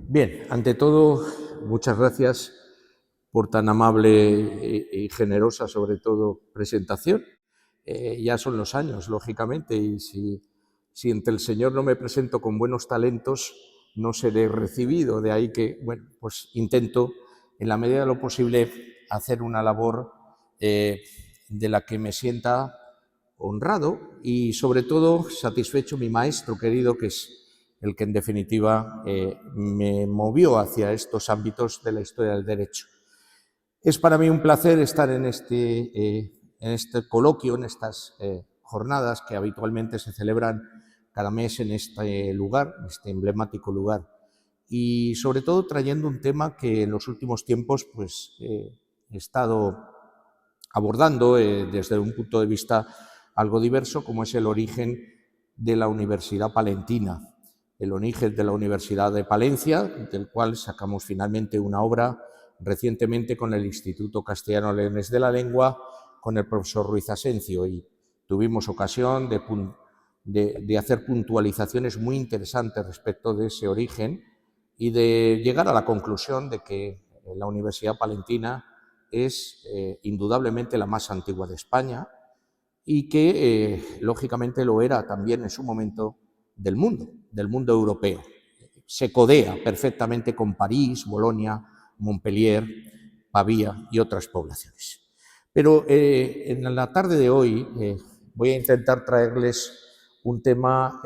Bien, ante todo, muchas gracias por tan amable y generosa, sobre todo, presentación. Ya son los años, lógicamente, y si ante el Señor no me presento con buenos talentos, no seré recibido. De ahí que, bueno, pues intento, en la medida de lo posible, hacer una labor de la que me sienta honrado y, sobre todo, satisfecho mi maestro querido, que es el que en definitiva me movió hacia estos ámbitos de la historia del derecho. Es para mí un placer estar en este coloquio, en estas jornadas que habitualmente se celebran cada mes en este lugar, en este emblemático lugar, y sobre todo trayendo un tema que en los últimos tiempos pues, he estado abordando desde un punto de vista algo diverso, como es el origen de la Universidad Palentina, el origen de la Universidad de Palencia, del cual sacamos finalmente una obra recientemente con el Instituto Castellano-Leonés de la Lengua, con el profesor Ruiz Asencio, y tuvimos ocasión de hacer puntualizaciones muy interesantes respecto de ese origen y de llegar a la conclusión de que la Universidad Palentina es indudablemente la más antigua de España y que lógicamente lo era también en su momento del mundo europeo. Se codea perfectamente con París, Bolonia, Montpellier, Pavía y otras poblaciones. Pero en la tarde de hoy voy a intentar traerles un tema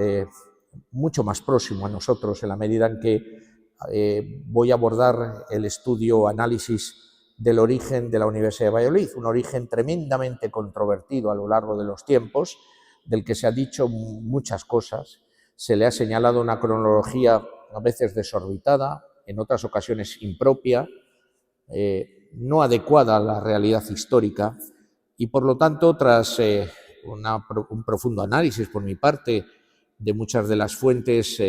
mucho más próximo a nosotros, en la medida en que voy a abordar el estudio, análisis del origen de la Universidad de Valladolid, un origen tremendamente controvertido a lo largo de los tiempos, del que se ha dicho muchas cosas. Se le ha señalado una cronología a veces desorbitada, en otras ocasiones impropia, no adecuada a la realidad histórica, y por lo tanto, tras un profundo análisis por mi parte de muchas de las fuentes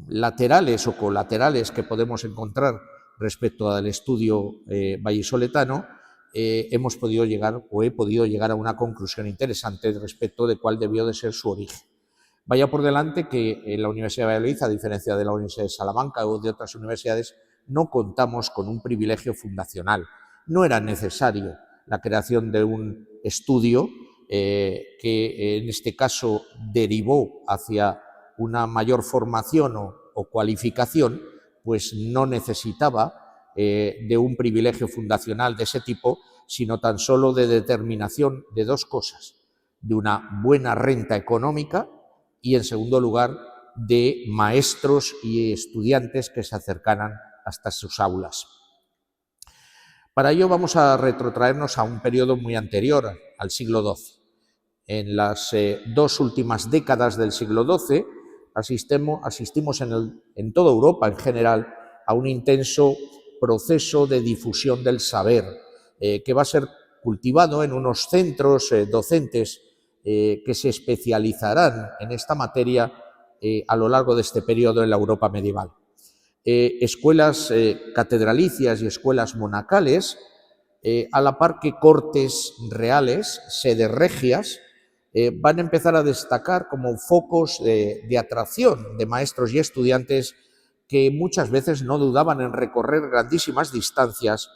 laterales o colaterales que podemos encontrar respecto al estudio vallisoletano, hemos podido llegar, o he podido llegar, a una conclusión interesante respecto de cuál debió de ser su origen. Vaya por delante que en la Universidad de Valladolid, a diferencia de la Universidad de Salamanca o de otras universidades, no contamos con un privilegio fundacional. No era necesario la creación de un estudio que en este caso derivó hacia una mayor formación o cualificación, pues no necesitaba de un privilegio fundacional de ese tipo, sino tan solo de determinación de dos cosas: de una buena renta económica y, en segundo lugar, de maestros y estudiantes que se acercaran hasta sus aulas. Para ello vamos a retrotraernos a un periodo muy anterior, al siglo XII. En las dos últimas décadas del siglo XII asistimos en toda Europa en general a un intenso proceso de difusión del saber que va a ser cultivado en unos centros docentes que se especializarán en esta materia a lo largo de este periodo en la Europa medieval. Escuelas catedralicias y escuelas monacales, a la par que cortes reales, sedes regias, van a empezar a destacar como focos de atracción de maestros y estudiantes que muchas veces no dudaban en recorrer grandísimas distancias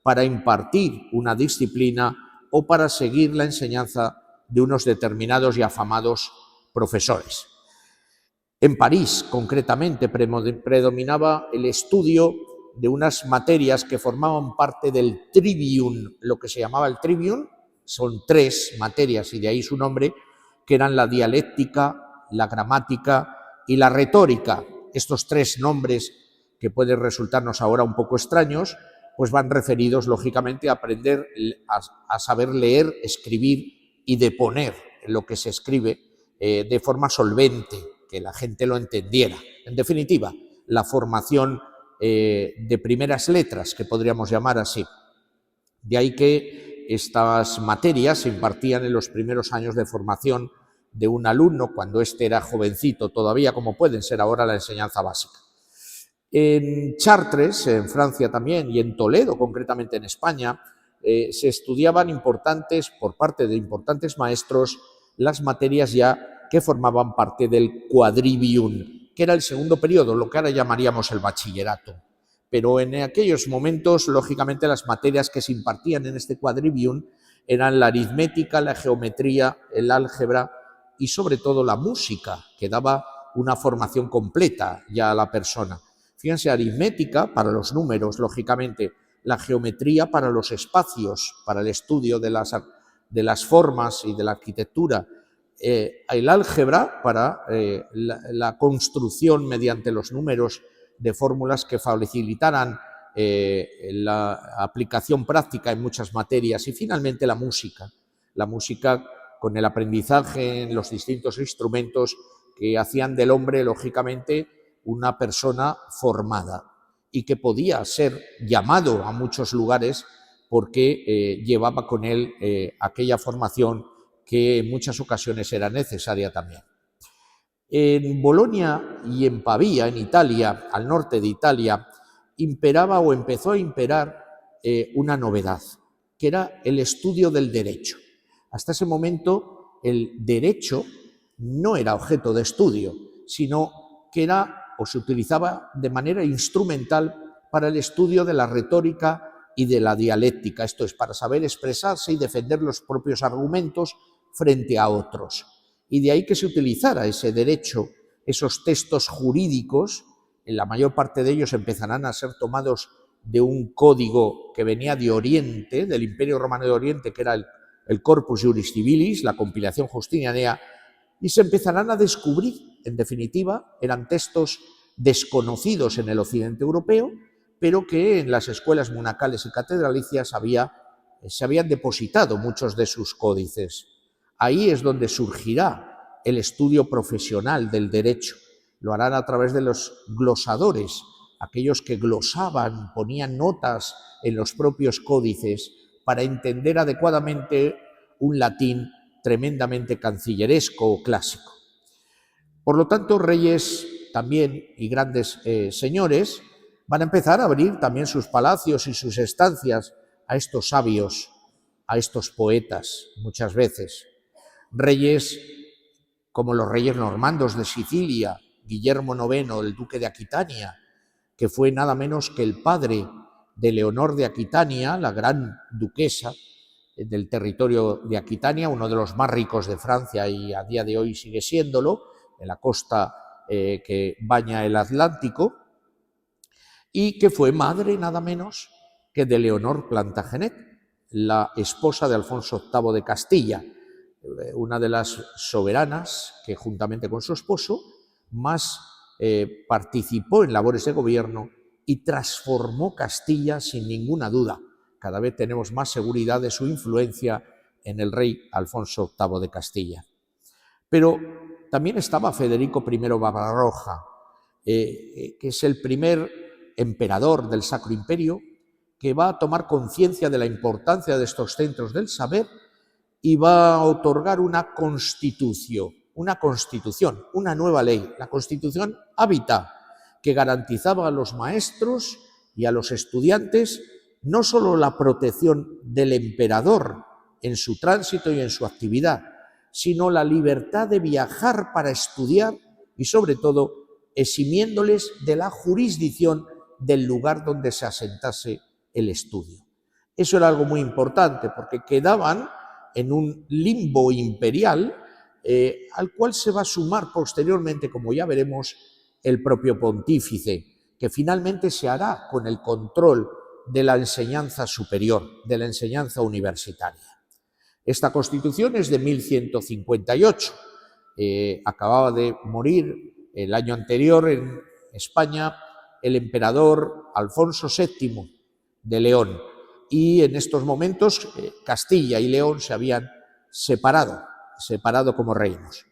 para impartir una disciplina o para seguir la enseñanza de unos determinados y afamados profesores. En París, concretamente, predominaba el estudio de unas materias que formaban parte del trivium, lo que se llamaba el trivium. Son tres materias, y de ahí su nombre, que eran la dialéctica, la gramática y la retórica. Estos tres nombres, que pueden resultarnos ahora un poco extraños, pues van referidos, lógicamente, a aprender a saber leer, escribir y deponer lo que se escribe de forma solvente, que la gente lo entendiera. En definitiva, la formación de primeras letras, que podríamos llamar así. De ahí que estas materias se impartían en los primeros años de formación de un alumno, cuando éste era jovencito todavía, como pueden ser ahora la enseñanza básica. En Chartres, en Francia también, y en Toledo, concretamente en España, se estudiaban por parte de importantes maestros las materias ya que formaban parte del quadrivium. ¿Qué que era el segundo periodo, lo que ahora llamaríamos el bachillerato. Pero en aquellos momentos, lógicamente, las materias que se impartían en este quadrivium eran la aritmética, la geometría, el álgebra y sobre todo la música, que daba una formación completa ya a la persona. Fíjense, aritmética para los números, lógicamente, la geometría para los espacios, para el estudio de las formas y de la arquitectura, el álgebra para la construcción mediante los números de fórmulas que facilitaran la aplicación práctica en muchas materias, y finalmente la música con el aprendizaje en los distintos instrumentos que hacían del hombre, lógicamente, una persona formada y que podía ser llamado a muchos lugares porque llevaba con él aquella formación que en muchas ocasiones era necesaria también. En Bolonia y en Pavía, en Italia, al norte de Italia, imperaba o empezó a imperar una novedad, que era el estudio del derecho. Hasta ese momento el derecho no era objeto de estudio, sino que era o se utilizaba de manera instrumental para el estudio de la retórica y de la dialéctica, esto es, para saber expresarse y defender los propios argumentos frente a otros. Y de ahí que se utilizara ese derecho, esos textos jurídicos, en la mayor parte de ellos empezarán a ser tomados de un código que venía de Oriente, del Imperio Romano de Oriente, que era el Corpus Juris Civilis, la compilación justinianea, y se empezarán a descubrir, en definitiva, eran textos desconocidos en el occidente europeo, pero que en las escuelas monacales y catedralicias se habían depositado muchos de sus códices. Ahí es donde surgirá el estudio profesional del derecho. Lo harán a través de los glosadores, aquellos que glosaban, ponían notas en los propios códices para entender adecuadamente un latín tremendamente cancilleresco o clásico. Por lo tanto, reyes también y grandes señores van a empezar a abrir también sus palacios y sus estancias a estos sabios, a estos poetas, muchas veces. Reyes como los reyes normandos de Sicilia, Guillermo IX, el duque de Aquitania, que fue nada menos que el padre de Leonor de Aquitania, la gran duquesa del territorio de Aquitania, uno de los más ricos de Francia y a día de hoy sigue siéndolo, en la costa que baña el Atlántico, y que fue madre nada menos que de Leonor Plantagenet, la esposa de Alfonso VIII de Castilla, una de las soberanas que juntamente con su esposo más participó en labores de gobierno y transformó Castilla sin ninguna duda. Cada vez tenemos más seguridad de su influencia en el rey Alfonso VIII de Castilla. Pero también estaba Federico I Barbarroja, que es el primer emperador del Sacro Imperio, que va a tomar conciencia de la importancia de estos centros del saber y va a otorgar una constitución, una nueva ley, la Constitución Hábita, que garantizaba a los maestros y a los estudiantes no solo la protección del emperador en su tránsito y en su actividad, sino la libertad de viajar para estudiar y, sobre todo, eximiéndoles de la jurisdicción del lugar donde se asentase el estudio. Eso era algo muy importante porque quedaban en un limbo imperial al cual se va a sumar posteriormente, como ya veremos, el propio pontífice, que finalmente se hará con el control de la enseñanza superior, de la enseñanza universitaria. Esta Constitución es de 1158. Acababa de morir el año anterior en España el emperador Alfonso VII de León, y en estos momentos Castilla y León se habían separado como reinos.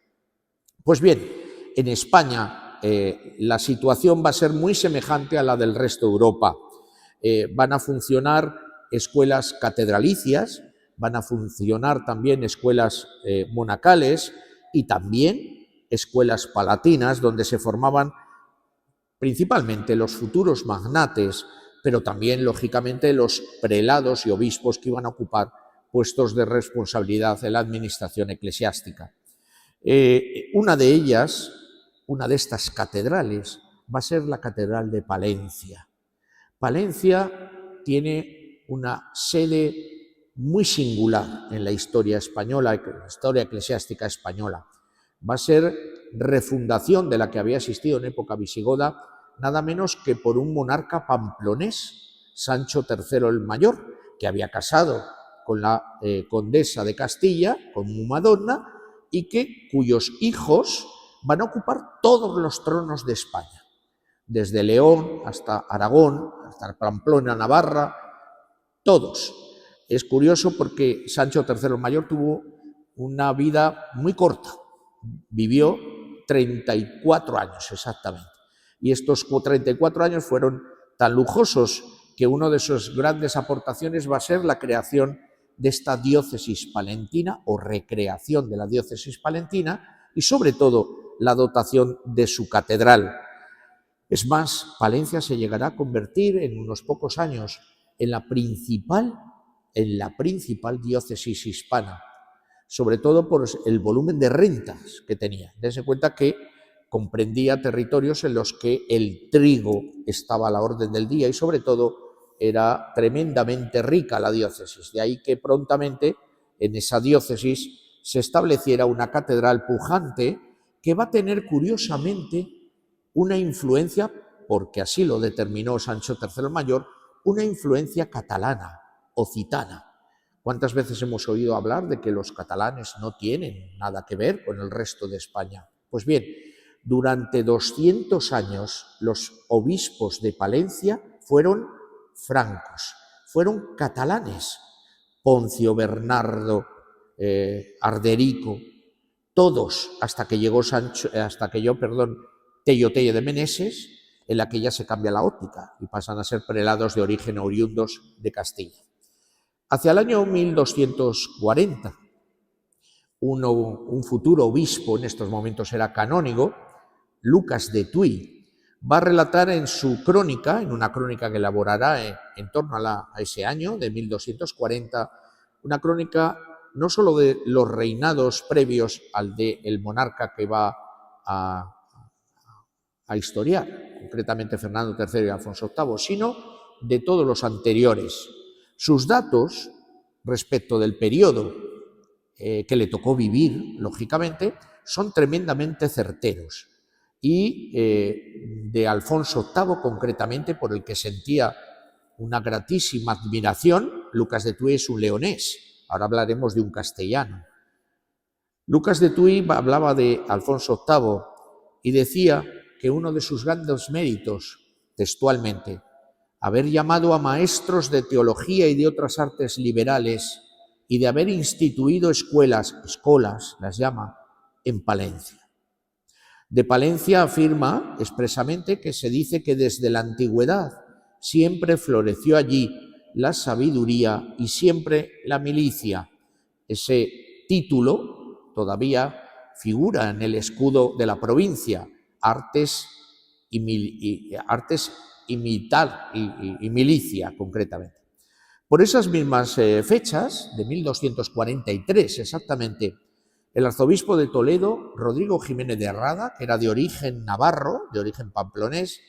Pues bien, en España la situación va a ser muy semejante a la del resto de Europa. Van a funcionar escuelas catedralicias, van a funcionar también escuelas monacales y también escuelas palatinas, donde se formaban principalmente los futuros magnates, pero también, lógicamente, los prelados y obispos que iban a ocupar puestos de responsabilidad en la administración eclesiástica. Una de ellas una de estas catedrales va a ser la Catedral de Palencia. Palencia tiene una sede muy singular en la historia española, en la historia eclesiástica española. Va a ser refundación de la que había existido en época visigoda, nada menos que por un monarca pamplonés, Sancho III el Mayor, que había casado con la condesa de Castilla, con Madonna, y cuyos hijos van a ocupar todos los tronos de España, desde León hasta Aragón, hasta Pamplona, Navarra, todos. Es curioso porque Sancho III el Mayor tuvo una vida muy corta, vivió 34 años exactamente, y estos 34 años fueron tan lujosos que una de sus grandes aportaciones va a ser la creación de esta diócesis palentina o recreación de la diócesis palentina y sobre todo la dotación de su catedral. Es más, Palencia se llegará a convertir en unos pocos años en la principal diócesis hispana, sobre todo por el volumen de rentas que tenía. Dense cuenta que comprendía territorios en los que el trigo estaba a la orden del día y sobre todo era tremendamente rica la diócesis. De ahí que prontamente en esa diócesis se estableciera una catedral pujante que va a tener curiosamente una influencia, porque así lo determinó Sancho III el Mayor, una influencia catalana, occitana. ¿Cuántas veces hemos oído hablar de que los catalanes no tienen nada que ver con el resto de España? Pues bien, durante 200 años los obispos de Palencia fueron francos, fueron catalanes. Poncio, Bernardo, Arderico, todos hasta que llegó Tello de Meneses, en la que ya se cambia la óptica y pasan a ser prelados de origen oriundos de Castilla. Hacia el año 1240, un futuro obispo, en estos momentos era canónigo, Lucas de Tuy, va a relatar en su crónica, en una crónica que elaborará en torno a ese año de 1240, una crónica no solo de los reinados previos al del monarca que va a historiar, concretamente Fernando III y Alfonso VIII, sino de todos los anteriores. Sus datos respecto del periodo que le tocó vivir, lógicamente, son tremendamente certeros. Y de Alfonso VIII, concretamente, por el que sentía una gratísima admiración, Lucas de Tuy es un leonés, ahora hablaremos de un castellano. Lucas de Tuy hablaba de Alfonso VIII y decía que uno de sus grandes méritos, textualmente, haber llamado a maestros de teología y de otras artes liberales y de haber instituido escolas, las llama, en Palencia. De Palencia afirma expresamente que se dice que desde la antigüedad siempre floreció allí la sabiduría y siempre la milicia. Ese título todavía figura en el escudo de la provincia, artes y milicia, concretamente. Por esas mismas fechas, de 1243 exactamente, el arzobispo de Toledo, Rodrigo Jiménez de Rada, que era de origen navarro, de origen pamplonés,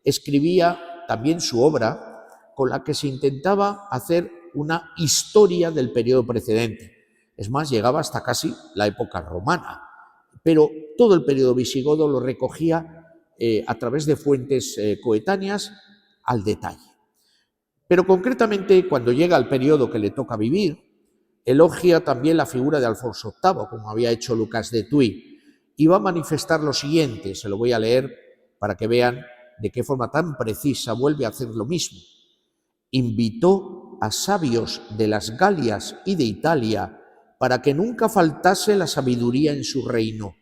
escribía también su obra con la que se intentaba hacer una historia del periodo precedente. Es más, llegaba hasta casi la época romana, pero todo el periodo visigodo lo recogía a través de fuentes coetáneas al detalle. Pero concretamente, cuando llega el periodo que le toca vivir, elogia también la figura de Alfonso VIII, como había hecho Lucas de Tuy, y va a manifestar lo siguiente, se lo voy a leer para que vean de qué forma tan precisa vuelve a hacer lo mismo. Invitó a sabios de las Galias y de Italia para que nunca faltase la sabiduría en su reino,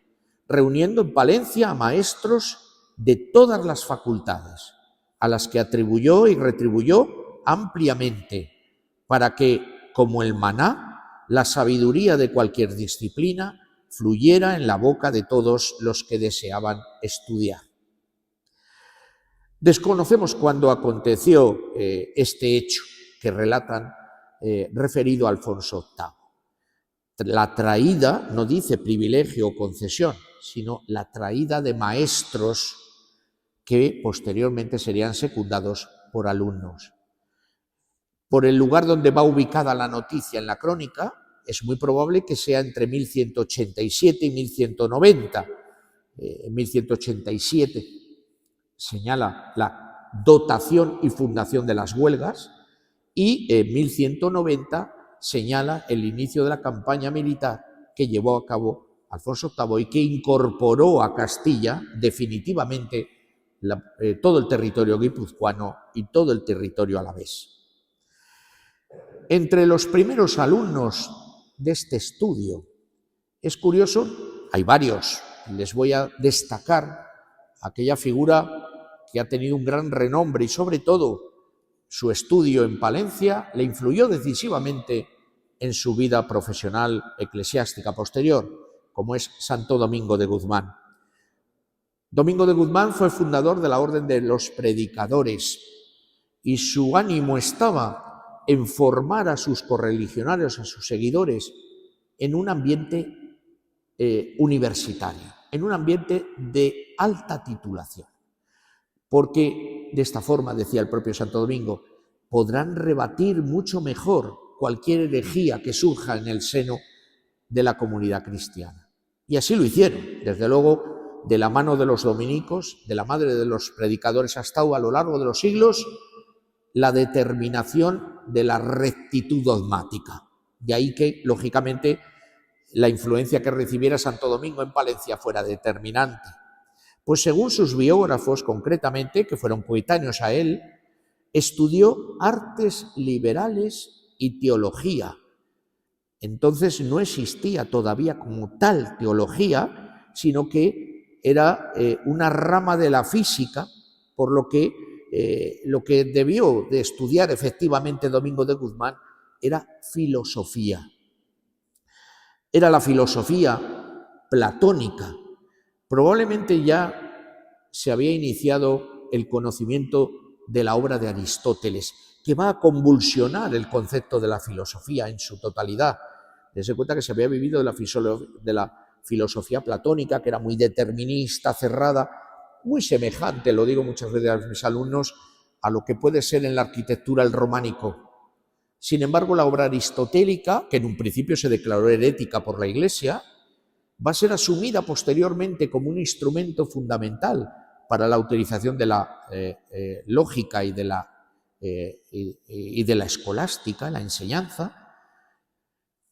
reuniendo en Palencia a maestros de todas las facultades, a las que atribuyó y retribuyó ampliamente, para que, como el maná, la sabiduría de cualquier disciplina fluyera en la boca de todos los que deseaban estudiar. Desconocemos cuándo aconteció este hecho que relatan referido a Alfonso VIII. La traída no dice privilegio o concesión, sino la traída de maestros que posteriormente serían secundados por alumnos. Por el lugar donde va ubicada la noticia en la crónica, es muy probable que sea entre 1187 y 1190. En 1187 señala la dotación y fundación de las huelgas y en 1190 señala el inicio de la campaña militar que llevó a cabo Alfonso VIII y que incorporó a Castilla definitivamente todo el territorio guipuzcoano y todo el territorio alavés. Entre los primeros alumnos de este estudio, es curioso, hay varios, les voy a destacar aquella figura que ha tenido un gran renombre y sobre todo su estudio en Palencia le influyó decisivamente en su vida profesional eclesiástica posterior, como es Santo Domingo de Guzmán. Domingo de Guzmán fue fundador de la Orden de los Predicadores y su ánimo estaba en formar a sus correligionarios, a sus seguidores, en un ambiente universitario, en un ambiente de alta titulación. Porque de esta forma, decía el propio Santo Domingo, podrán rebatir mucho mejor cualquier herejía que surja en el seno de la comunidad cristiana. Y así lo hicieron, desde luego, de la mano de los dominicos, de la madre de los predicadores, ha estado a lo largo de los siglos la determinación de la rectitud dogmática. De ahí que, lógicamente, la influencia que recibiera Santo Domingo en Palencia fuera determinante. Pues según sus biógrafos, concretamente, que fueron coetáneos a él, estudió artes liberales y teología. Entonces no existía todavía como tal teología, sino que era una rama de la física, por lo que debió de estudiar efectivamente Domingo de Guzmán era filosofía. Era la filosofía platónica. Probablemente ya se había iniciado el conocimiento de la obra de Aristóteles, que va a convulsionar el concepto de la filosofía en su totalidad. Dense cuenta que se había vivido de la filosofía platónica, que era muy determinista, cerrada, muy semejante, lo digo muchas veces a mis alumnos, a lo que puede ser en la arquitectura el románico. Sin embargo, la obra aristotélica, que en un principio se declaró herética por la Iglesia, va a ser asumida posteriormente como un instrumento fundamental para la utilización de la lógica y de la escolástica, la enseñanza,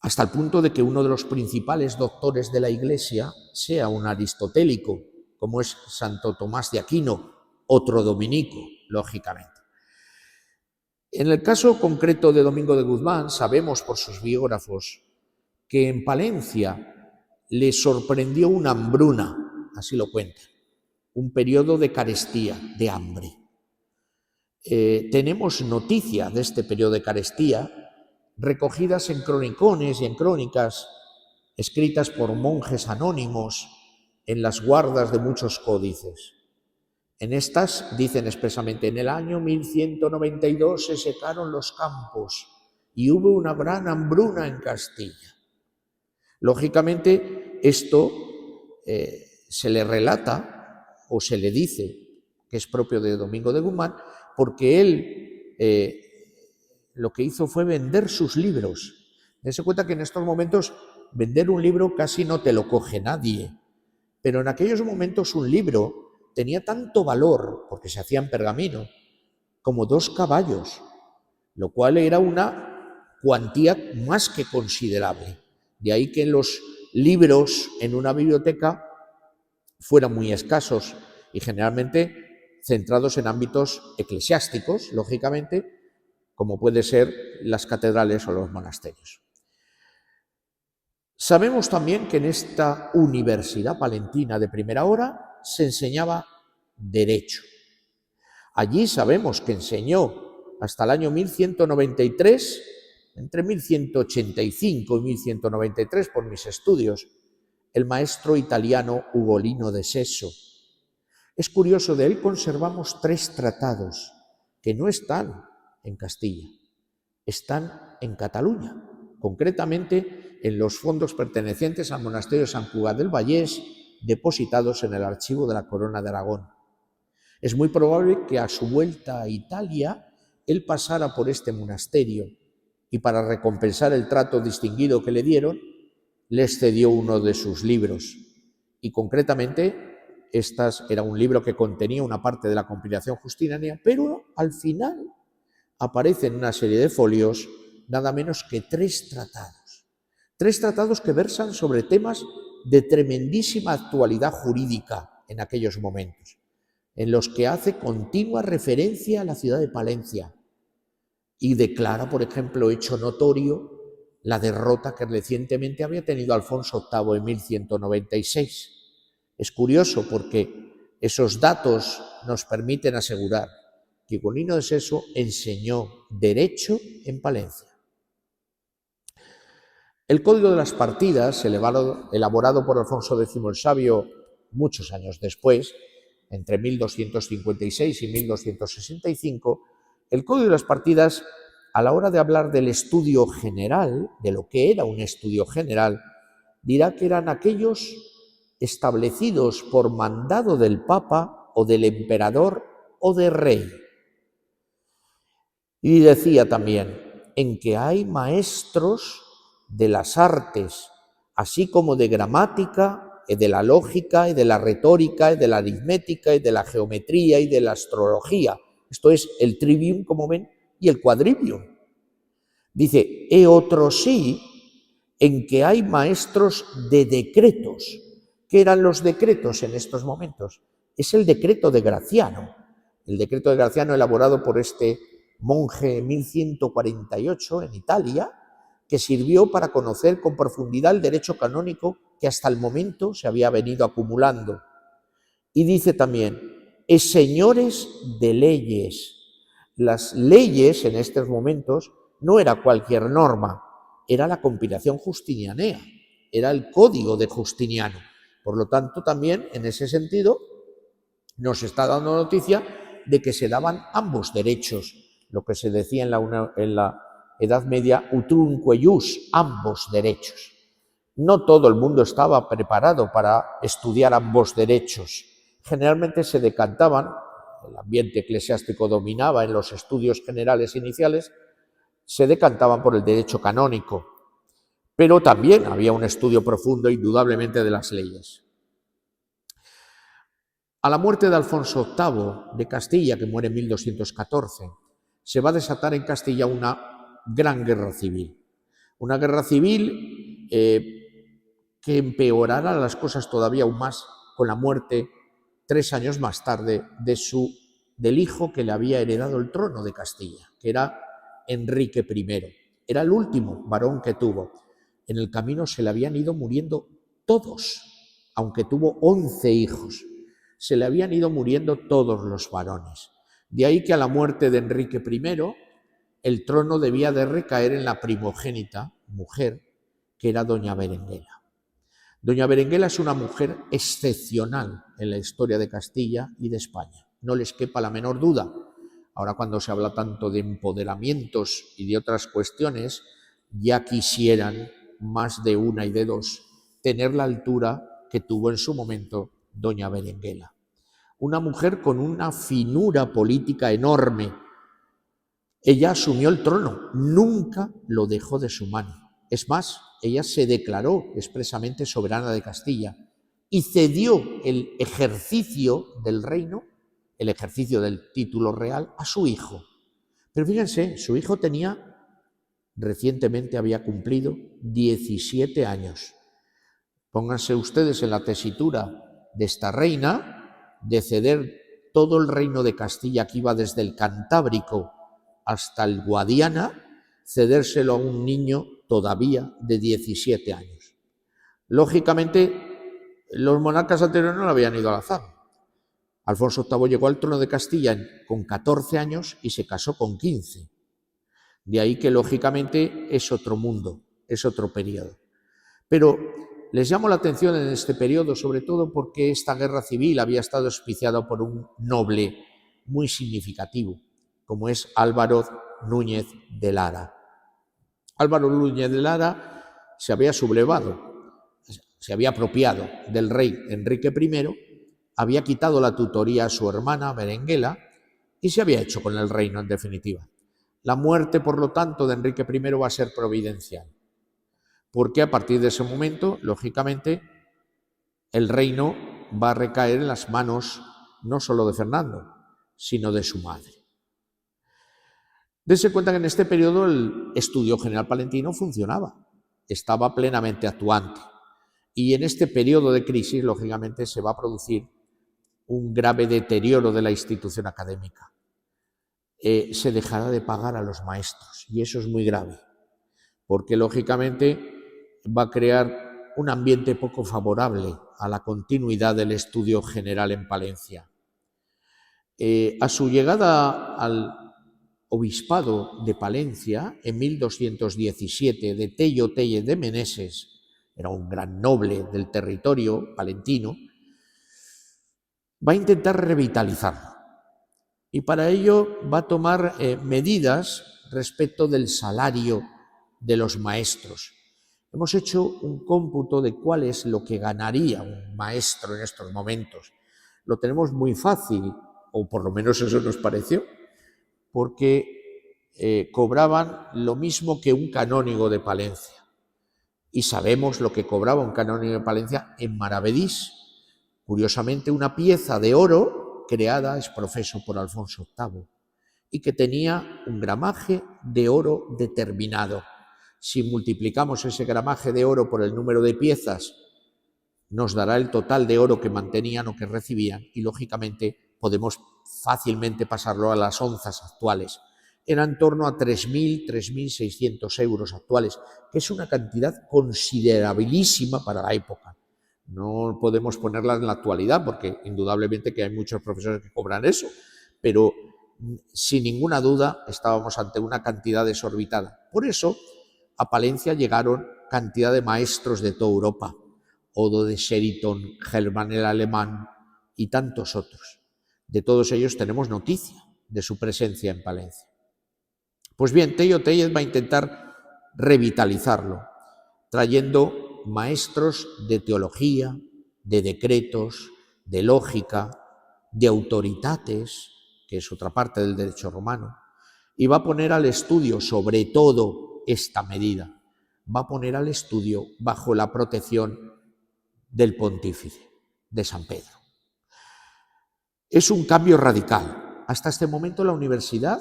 hasta el punto de que uno de los principales doctores de la Iglesia sea un aristotélico, como es Santo Tomás de Aquino, otro dominico, lógicamente. En el caso concreto de Domingo de Guzmán, sabemos por sus biógrafos que en Palencia le sorprendió una hambruna, así lo cuentan, un periodo de carestía, de hambre. Tenemos noticia de este periodo de carestía recogidas en cronicones y en crónicas escritas por monjes anónimos en las guardas de muchos códices. En estas dicen expresamente, en el año 1192 se secaron los campos y hubo una gran hambruna en Castilla. Lógicamente, esto se le relata o se le dice que es propio de Domingo de Guzmán, porque él lo que hizo fue vender sus libros. Dense cuenta que en estos momentos vender un libro casi no te lo coge nadie, pero en aquellos momentos un libro tenía tanto valor, porque se hacía en pergamino, como 2 caballos, lo cual era una cuantía más que considerable. De ahí que los libros en una biblioteca fueran muy escasos y generalmente centrados en ámbitos eclesiásticos, lógicamente, como puede ser las catedrales o los monasterios. Sabemos también que en esta universidad palentina de primera hora se enseñaba Derecho. Allí sabemos que enseñó hasta el año 1193, entre 1185 y 1193 por mis estudios, el maestro italiano Ugolino de Sesso. Es curioso, de él conservamos 3 tratados que no están en Castilla, están en Cataluña, concretamente en los fondos pertenecientes al monasterio de Sant Cugat del Vallès depositados en el archivo de la Corona de Aragón. Es muy probable que a su vuelta a Italia él pasara por este monasterio y para recompensar el trato distinguido que le dieron, les cedió uno de sus libros. Y concretamente, era un libro que contenía una parte de la compilación justiniana, pero al final aparece en una serie de folios nada menos que 3 tratados. 3 tratados que versan sobre temas de tremendísima actualidad jurídica en aquellos momentos, en los que hace continua referencia a la ciudad de Palencia y declara, por ejemplo, hecho notorio la derrota que recientemente había tenido Alfonso VIII en 1196. Es curioso porque esos datos nos permiten asegurar que Ugolino de Seso enseñó derecho en Palencia. El Código de las Partidas, elaborado por Alfonso X el Sabio muchos años después, entre 1256 y 1265, el Código de las Partidas, a la hora de hablar del estudio general, de lo que era un estudio general, dirá que eran aquellos establecidos por mandado del Papa o del emperador o del rey. Y decía también, en que hay maestros de las artes, así como de gramática, y de la lógica, y de la retórica, y de la aritmética, y de la geometría, y de la astrología. Esto es el trivium, como ven, y el quadrivium. Dice, e otro sí, en que hay maestros de decretos. ¿Qué eran los decretos en estos momentos? Es el decreto de Graciano. El decreto de Graciano elaborado por este monje en 1148 en Italia, que sirvió para conocer con profundidad el derecho canónico que hasta el momento se había venido acumulando. Y dice también, es señores de leyes. Las leyes en estos momentos no era cualquier norma, era la compilación justinianea, era el código de Justiniano. Por lo tanto, también en ese sentido nos está dando noticia de que se daban ambos derechos, lo que se decía en la Edad Media, utrumque ius, ambos derechos. No todo el mundo estaba preparado para estudiar ambos derechos. Generalmente se decantaban, el ambiente eclesiástico dominaba en los estudios generales iniciales, se decantaban por el derecho canónico, pero también había un estudio profundo indudablemente de las leyes. A la muerte de Alfonso VIII de Castilla, que muere en 1214, se va a desatar en Castilla una gran guerra civil. Una guerra civil que empeorará las cosas todavía aún más con la muerte 3 años más tarde del hijo que le había heredado el trono de Castilla, que era Enrique I. Era el último varón que tuvo. En el camino se le habían ido muriendo todos, aunque tuvo 11 hijos. Se le habían ido muriendo todos los varones. De ahí que a la muerte de Enrique I, el trono debía de recaer en la primogénita mujer, que era doña Berenguela. Doña Berenguela es una mujer excepcional en la historia de Castilla y de España. No les quepa la menor duda. Ahora, cuando se habla tanto de empoderamientos y de otras cuestiones, ya quisieran más de una y de dos tener la altura que tuvo en su momento doña Berenguela. Una mujer con una finura política enorme. Ella asumió el trono, nunca lo dejó de su mano. Es más, ella se declaró expresamente soberana de Castilla y cedió el ejercicio del reino, el ejercicio del título real, a su hijo. Pero fíjense, su hijo recientemente había cumplido 17 años. Pónganse ustedes en la tesitura de esta reina de ceder todo el reino de Castilla, que iba desde el Cantábrico hasta el Guadiana, cedérselo a un niño todavía de 17 años. Lógicamente, los monarcas anteriores no lo habían ido al azar. Alfonso VIII llegó al trono de Castilla con 14 años y se casó con 15. De ahí que, lógicamente, es otro mundo, es otro periodo. Pero les llamo la atención en este periodo, sobre todo porque esta guerra civil había estado auspiciada por un noble muy significativo, como es Álvaro Núñez de Lara. Álvaro Núñez de Lara se había sublevado. se había apropiado del rey Enrique I, había quitado la tutoría a su hermana Berenguela y se había hecho con el reino en definitiva. La muerte, por lo tanto, de Enrique I va a ser providencial, porque a partir de ese momento, lógicamente, el reino va a recaer en las manos no solo de Fernando, sino de su madre. Dense cuenta que en este periodo el Estudio General Palentino funcionaba, estaba plenamente actuante. Y en este periodo de crisis, lógicamente, se va a producir un grave deterioro de la institución académica. Se dejará de pagar a los maestros, y eso es muy grave, porque lógicamente va a crear un ambiente poco favorable a la continuidad del estudio general en Palencia. A su llegada al obispado de Palencia, en 1217, de Tello Tellez de Meneses, era un gran noble del territorio palentino, va a intentar revitalizarlo. Y para ello va a tomar medidas respecto del salario de los maestros. Hemos hecho un cómputo de cuál es lo que ganaría un maestro en estos momentos. Lo tenemos muy fácil, o por lo menos eso nos pareció, porque cobraban lo mismo que un canónigo de Palencia. Y sabemos lo que cobraba un canónigo de Palencia en Maravedís. Curiosamente, una pieza de oro creada ex profeso por Alfonso VIII y que tenía un gramaje de oro determinado. Si multiplicamos ese gramaje de oro por el número de piezas, nos dará el total de oro que mantenían o que recibían y, lógicamente, podemos fácilmente pasarlo a las onzas actuales. Era en torno a 3.000, 3.600 euros actuales, que es una cantidad considerabilísima para la época. No podemos ponerla en la actualidad porque indudablemente que hay muchos profesores que cobran eso, pero sin ninguna duda estábamos ante una cantidad desorbitada. Por eso a Palencia llegaron cantidad de maestros de toda Europa, Odo de Sheraton, Germán el Alemán y tantos otros. De todos ellos tenemos noticia de su presencia en Palencia. Pues bien, Tello Tellez va a intentar revitalizarlo, trayendo maestros de teología, de decretos, de lógica, de autoritates, que es otra parte del derecho romano, y va a poner al estudio, sobre todo esta medida, va a poner al estudio bajo la protección del pontífice, de San Pedro. Es un cambio radical. Hasta este momento la universidad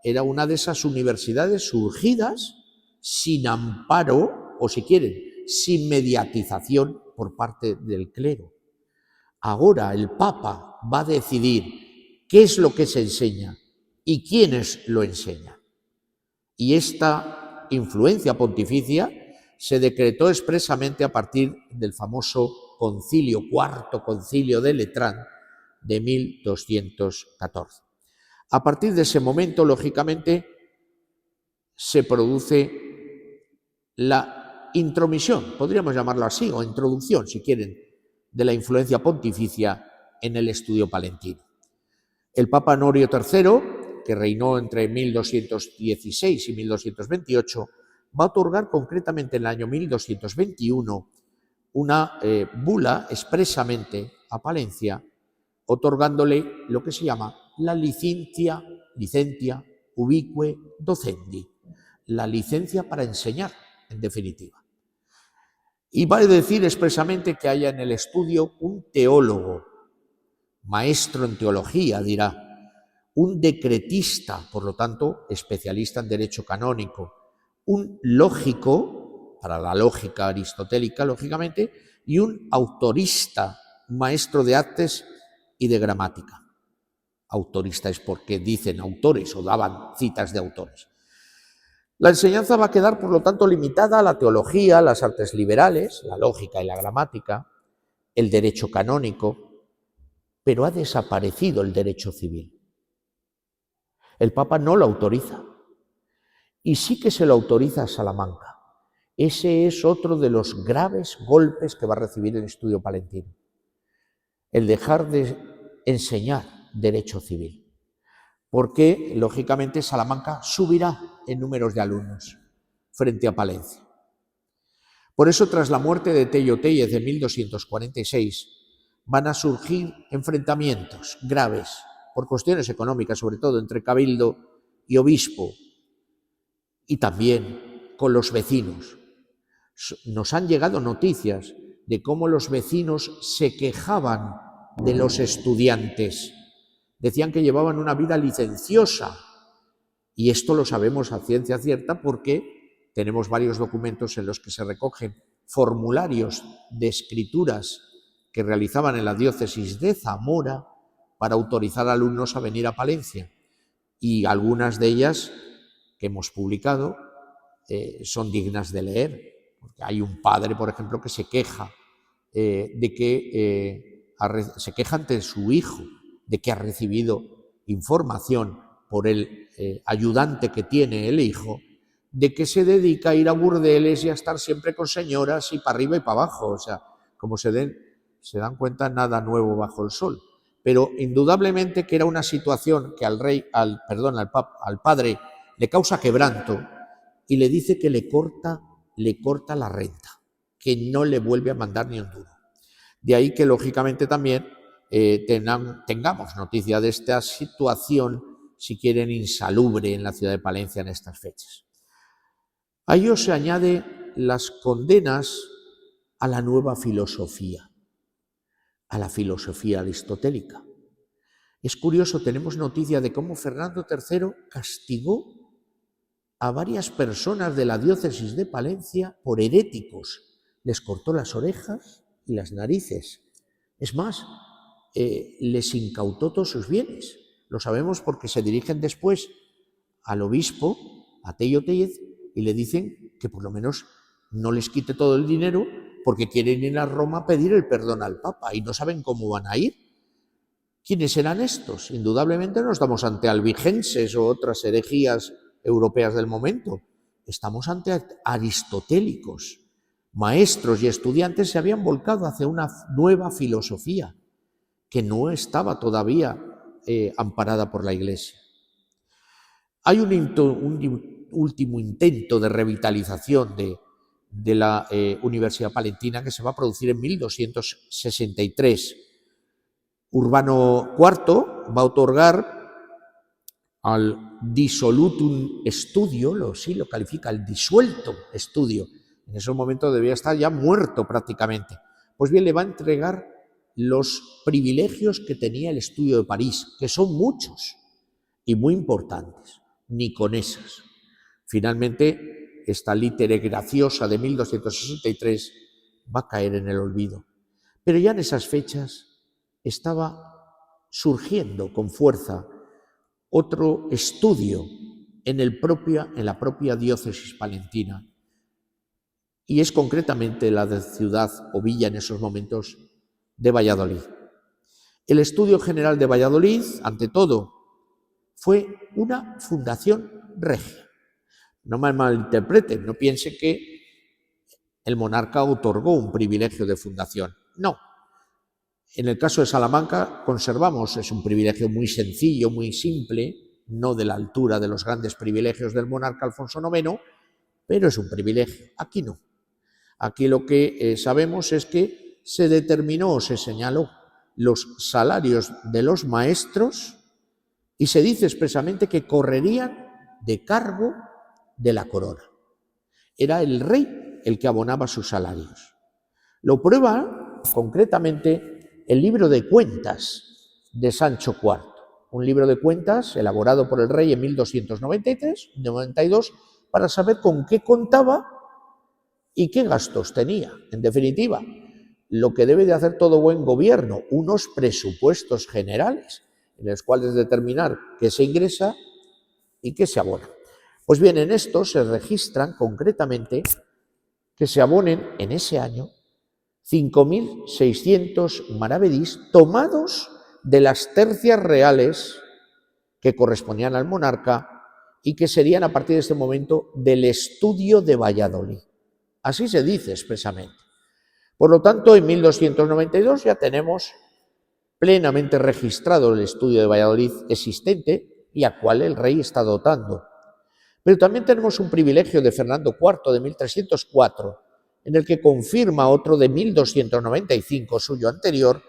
era una de esas universidades surgidas sin amparo, o si quieren, sin mediatización por parte del clero. Ahora el Papa va a decidir qué es lo que se enseña y quiénes lo enseñan. Y esta influencia pontificia se decretó expresamente a partir del famoso concilio, cuarto concilio de Letrán de 1214. A partir de ese momento, lógicamente, se produce la intromisión, podríamos llamarlo así, o introducción, si quieren, de la influencia pontificia en el estudio palentino. El Papa Honorio III, que reinó entre 1216 y 1228, va a otorgar concretamente en el año 1221 una bula expresamente a Palencia, otorgándole lo que se llama la licentia ubique docendi, la licencia para enseñar, en definitiva. Y va a decir expresamente que haya en el estudio un teólogo, maestro en teología, dirá, un decretista, por lo tanto, especialista en derecho canónico, un lógico, para la lógica aristotélica, lógicamente, y un autorista, maestro de artes y de gramática. Autorista es porque dicen autores o daban citas de autores. La enseñanza va a quedar, por lo tanto, limitada a la teología, las artes liberales, la lógica y la gramática, el derecho canónico, pero ha desaparecido el derecho civil. El Papa no lo autoriza. Y sí que se lo autoriza a Salamanca. Ese es otro de los graves golpes que va a recibir el estudio palentino. El dejar de enseñar derecho civil. Porque, lógicamente, Salamanca subirá en números de alumnos frente a Palencia. Por eso, tras la muerte de Tello Téllez en 1246, van a surgir enfrentamientos graves, por cuestiones económicas, sobre todo entre cabildo y obispo, y también con los vecinos. Nos han llegado noticias de cómo los vecinos se quejaban de los estudiantes. Decían que llevaban una vida licenciosa, y esto lo sabemos a ciencia cierta porque tenemos varios documentos en los que se recogen formularios de escrituras que realizaban en la diócesis de Zamora para autorizar a alumnos a venir a Palencia. Y algunas de ellas que hemos publicado son dignas de leer. Porque hay un padre, por ejemplo, que se queja se queja ante su hijo de que ha recibido información por el ayudante que tiene el hijo, de que se dedica a ir a burdeles y a estar siempre con señoras y para arriba y para abajo. O sea, como se dan cuenta, nada nuevo bajo el sol. Pero indudablemente que era una situación que al padre le causa quebranto y le dice que le corta la renta, que no le vuelve a mandar ni un duro. De ahí que lógicamente también tengamos noticia de esta situación, si quieren, insalubre en la ciudad de Palencia en estas fechas. A ello se añade las condenas a la nueva filosofía, a la filosofía aristotélica. Es curioso, tenemos noticia de cómo Fernando III castigó a varias personas de la diócesis de Palencia por heréticos. Les cortó las orejas y las narices. Es más, les incautó todos sus bienes. Lo sabemos porque se dirigen después al obispo, a Tello Téllez, y le dicen que por lo menos no les quite todo el dinero porque quieren ir a Roma a pedir el perdón al Papa y no saben cómo van a ir. ¿Quiénes eran estos? Indudablemente no estamos ante albigenses o otras herejías europeas del momento. Estamos ante aristotélicos. Maestros y estudiantes se habían volcado hacia una nueva filosofía que no estaba todavía amparada por la Iglesia. Hay un último intento de revitalización de la Universidad Palentina que se va a producir en 1263. Urbano IV va a otorgar al dissolutum studio, lo califica el disuelto estudio. En ese momento debía estar ya muerto prácticamente. Pues bien, le va a entregar los privilegios que tenía el estudio de París, que son muchos y muy importantes, ni con esas. Finalmente, esta litere graciosa de 1263 va a caer en el olvido. Pero ya en esas fechas estaba surgiendo con fuerza otro estudio en la propia diócesis palentina, y es concretamente la de ciudad o villa en esos momentos de Valladolid. El Estudio General de Valladolid, ante todo, fue una fundación regia. No me malinterpreten, no piense que el monarca otorgó un privilegio de fundación. No. En el caso de Salamanca conservamos, es un privilegio muy sencillo, muy simple, no de la altura de los grandes privilegios del monarca Alfonso IX, pero es un privilegio. Aquí no. Aquí lo que sabemos es que se determinó, se señaló los salarios de los maestros y se dice expresamente que correrían de cargo de la corona. Era el rey el que abonaba sus salarios. Lo prueba concretamente el libro de cuentas de Sancho IV, un libro de cuentas elaborado por el rey en 1292, para saber con qué contaba y qué gastos tenía. En definitiva, lo que debe de hacer todo buen gobierno, unos presupuestos generales en los cuales determinar qué se ingresa y qué se abona. Pues bien, en esto se registran concretamente que se abonen en ese año 5.600 maravedís tomados de las tercias reales que correspondían al monarca y que serían a partir de este momento del estudio de Valladolid. Así se dice expresamente. Por lo tanto, en 1292 ya tenemos plenamente registrado el estudio de Valladolid existente y al cual el rey está dotando. Pero también tenemos un privilegio de Fernando IV de 1304, en el que confirma otro de 1295 suyo anterior,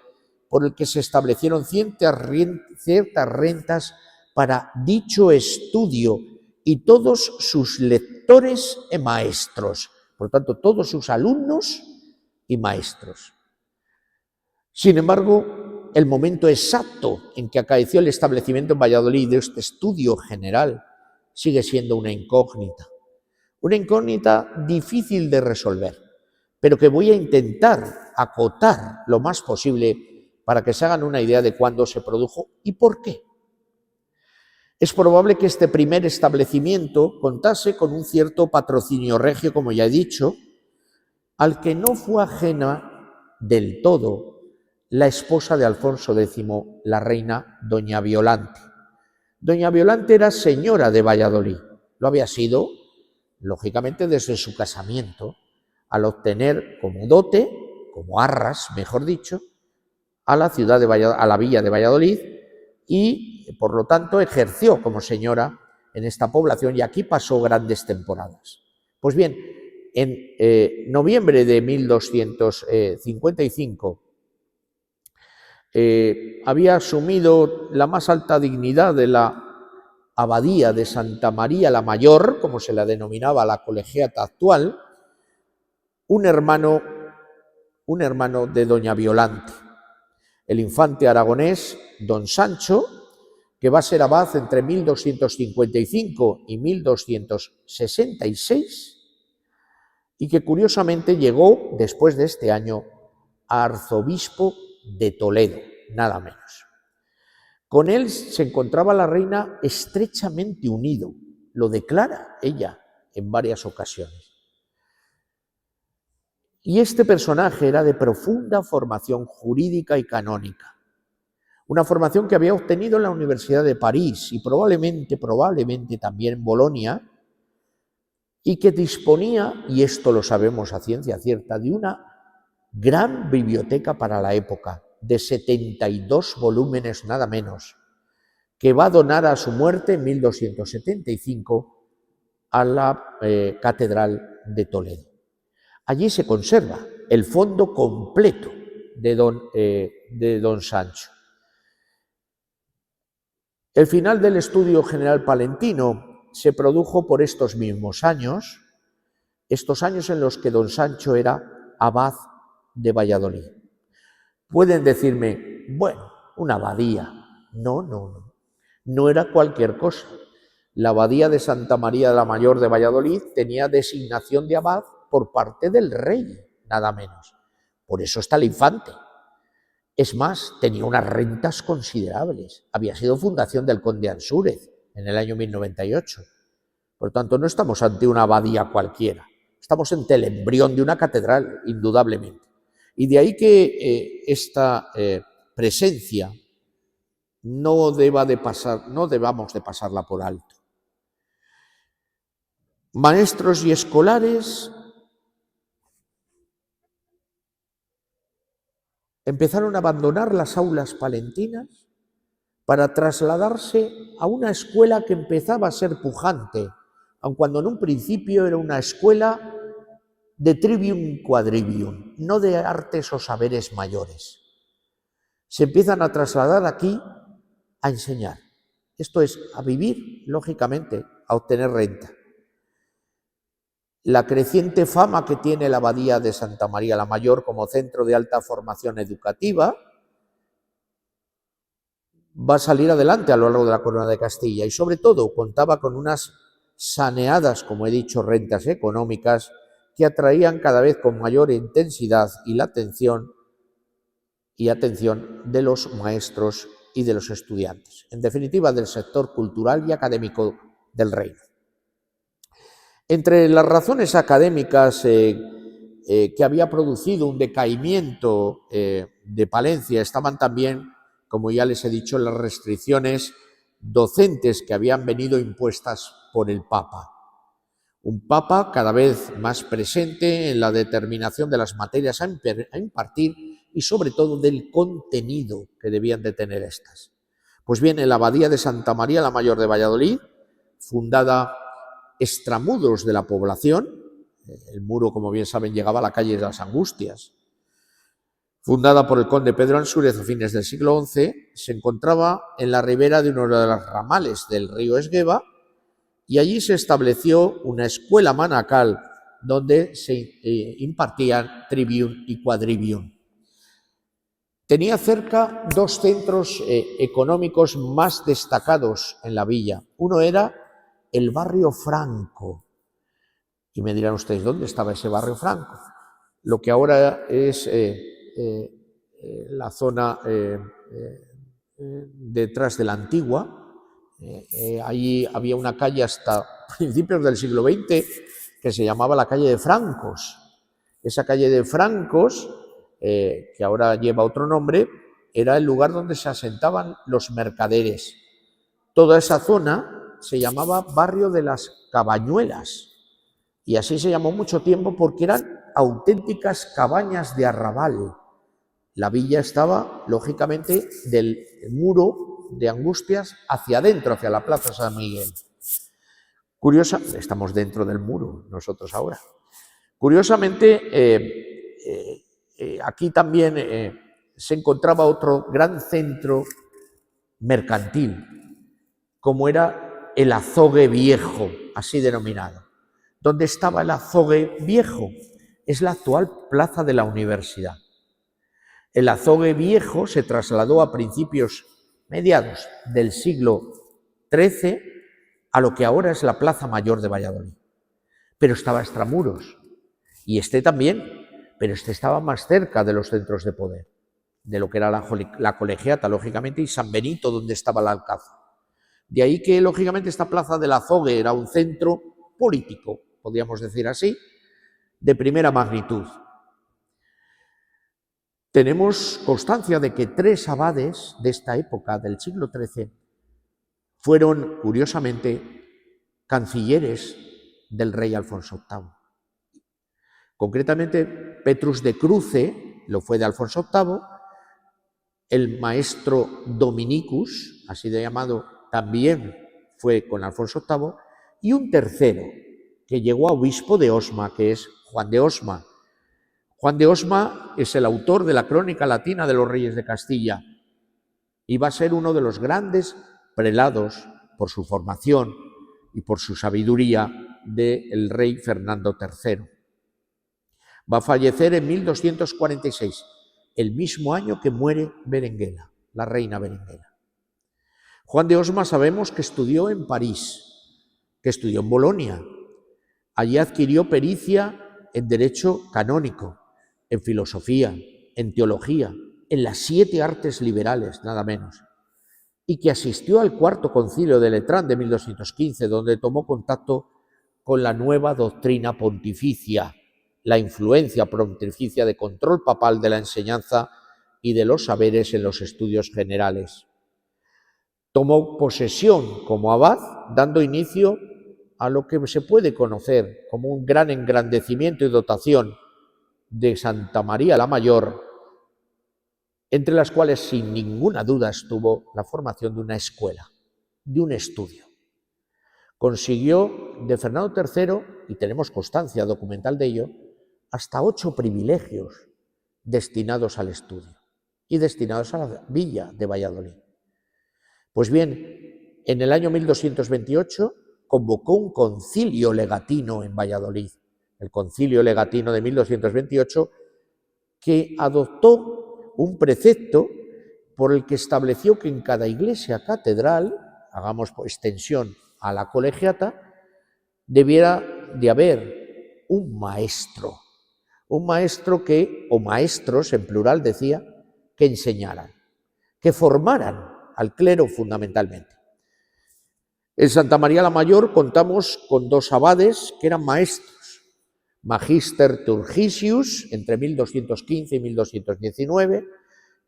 por el que se establecieron ciertas rentas para dicho estudio y todos sus lectores y maestros, por lo tanto, todos sus alumnos y maestros. Sin embargo, el momento exacto en que acaeció el establecimiento en Valladolid de este estudio general sigue siendo una incógnita difícil de resolver, pero que voy a intentar acotar lo más posible para que se hagan una idea de cuándo se produjo y por qué. Es probable que este primer establecimiento contase con un cierto patrocinio regio, como ya he dicho, al que no fue ajena del todo la esposa de Alfonso X, la reina doña Violante. Doña Violante era señora de Valladolid, lo había sido, lógicamente, desde su casamiento, al obtener como dote, como arras, mejor dicho, a la ciudad de Valladolid, a la villa de Valladolid, y por lo tanto ejerció como señora en esta población y aquí pasó grandes temporadas. Pues bien, en noviembre de 1255 había asumido la más alta dignidad de la abadía de Santa María la Mayor, como se la denominaba la colegiata actual, un hermano de doña Violante, el infante aragonés don Sancho, que va a ser abad entre 1255 y 1266, y que curiosamente llegó, después de este año, a arzobispo de Toledo, nada menos. Con él se encontraba la reina estrechamente unido, lo declara ella en varias ocasiones. Y este personaje era de profunda formación jurídica y canónica, una formación que había obtenido en la Universidad de París y probablemente también en Bolonia, y que disponía, y esto lo sabemos a ciencia cierta, de una gran biblioteca para la época, de 72 volúmenes nada menos, que va a donar a su muerte en 1275 a la Catedral de Toledo. Allí se conserva el fondo completo de don Sancho. El final del estudio general palentino se produjo por estos mismos años, en los que don Sancho era abad de Valladolid. Pueden decirme, bueno, una abadía. No era cualquier cosa. La abadía de Santa María la Mayor de Valladolid tenía designación de abad por parte del rey, nada menos. Por eso está el infante. Es más, tenía unas rentas considerables. Había sido fundación del conde Ansúrez en el año 1098. Por lo tanto, no estamos ante una abadía cualquiera. Estamos ante el embrión de una catedral, indudablemente. Y de ahí que esta presencia no debamos de pasarla por alto. Maestros y escolares empezaron a abandonar las aulas palentinas para trasladarse a una escuela que empezaba a ser pujante, aun cuando en un principio era una escuela de trivium quadrivium, no de artes o saberes mayores. Se empiezan a trasladar aquí a enseñar, esto es, a vivir, lógicamente, a obtener renta. La creciente fama que tiene la abadía de Santa María la Mayor como centro de alta formación educativa va a salir adelante a lo largo de la Corona de Castilla y sobre todo contaba con unas saneadas, como he dicho, rentas económicas que atraían cada vez con mayor intensidad y la atención de los maestros y de los estudiantes, en definitiva del sector cultural y académico del reino. Entre las razones académicas que había producido un decaimiento de Palencia estaban también, como ya les he dicho, las restricciones docentes que habían venido impuestas por el Papa. Un Papa cada vez más presente en la determinación de las materias a impartir y sobre todo del contenido que debían de tener estas. Pues bien, en la abadía de Santa María la Mayor de Valladolid, fundada extramuros de la población, El muro, como bien saben, llegaba a la calle de las Angustias. Fundada por el conde Pedro Ansúrez a fines del siglo XI, se encontraba en la ribera de uno de los ramales del río Esgueva y allí se estableció una escuela manacal donde se impartían trivium y quadrivium. Tenía cerca dos centros económicos más destacados en la villa. Uno era el barrio Franco. Y me dirán ustedes, ¿dónde estaba ese barrio Franco? Lo que ahora es la zona detrás de la Antigua. Allí había una calle hasta principios del siglo XX que se llamaba la calle de Francos. Esa calle de Francos, que ahora lleva otro nombre, era el lugar donde se asentaban los mercaderes. Toda esa zona se llamaba Barrio de las Cabañuelas y así se llamó mucho tiempo porque eran auténticas cabañas de arrabal. La villa estaba, lógicamente, del muro de Angustias hacia adentro, hacia la Plaza San Miguel. Estamos dentro del muro nosotros ahora. Curiosamente, aquí también se encontraba otro gran centro mercantil, como era el Azogue Viejo, así denominado. ¿Dónde estaba el Azogue Viejo? Es la actual Plaza de la Universidad. El Azogue Viejo se trasladó a mediados del siglo XIII a lo que ahora es la Plaza Mayor de Valladolid. Pero estaba extramuros. Y este también, pero este estaba más cerca de los centros de poder, de lo que era la Colegiata, lógicamente, y San Benito, donde estaba el Alcázar. De ahí que, lógicamente, esta Plaza del Azogue era un centro político, podríamos decir así, de primera magnitud. Tenemos constancia de que 3 abades de esta época, del siglo XIII, fueron, curiosamente, cancilleres del rey Alfonso VIII. Concretamente, Petrus de Cruce lo fue de Alfonso VIII, el maestro Dominicus, así de llamado, también fue con Alfonso VIII, y un tercero, que llegó a obispo de Osma, que es Juan de Osma. Juan de Osma es el autor de la Crónica Latina de los Reyes de Castilla y va a ser uno de los grandes prelados, por su formación y por su sabiduría, del rey Fernando III. Va a fallecer en 1246, el mismo año que muere Berenguela, la reina Berenguela. Juan de Osma sabemos que estudió en París, que estudió en Bolonia. Allí adquirió pericia en derecho canónico, en filosofía, en teología, en las 7 artes liberales, nada menos, y que asistió al Cuarto Concilio de Letrán de 1215, donde tomó contacto con la nueva doctrina pontificia, la influencia pontificia de control papal de la enseñanza y de los saberes en los estudios generales. Tomó posesión como abad, dando inicio a lo que se puede conocer como un gran engrandecimiento y dotación de Santa María la Mayor, entre las cuales sin ninguna duda estuvo la formación de una escuela, de un estudio. Consiguió de Fernando III, y tenemos constancia documental de ello, hasta 8 privilegios destinados al estudio y destinados a la villa de Valladolid. Pues bien, en el año 1228 convocó un concilio legatino en Valladolid, el concilio legatino de 1228, que adoptó un precepto por el que estableció que en cada iglesia catedral, hagamos por extensión a la colegiata, debiera de haber un maestro que, o maestros en plural decía, que enseñaran, que formaran al clero fundamentalmente. En Santa María la Mayor contamos con 2 abades que eran maestros, Magister Turgisius entre 1215 y 1219,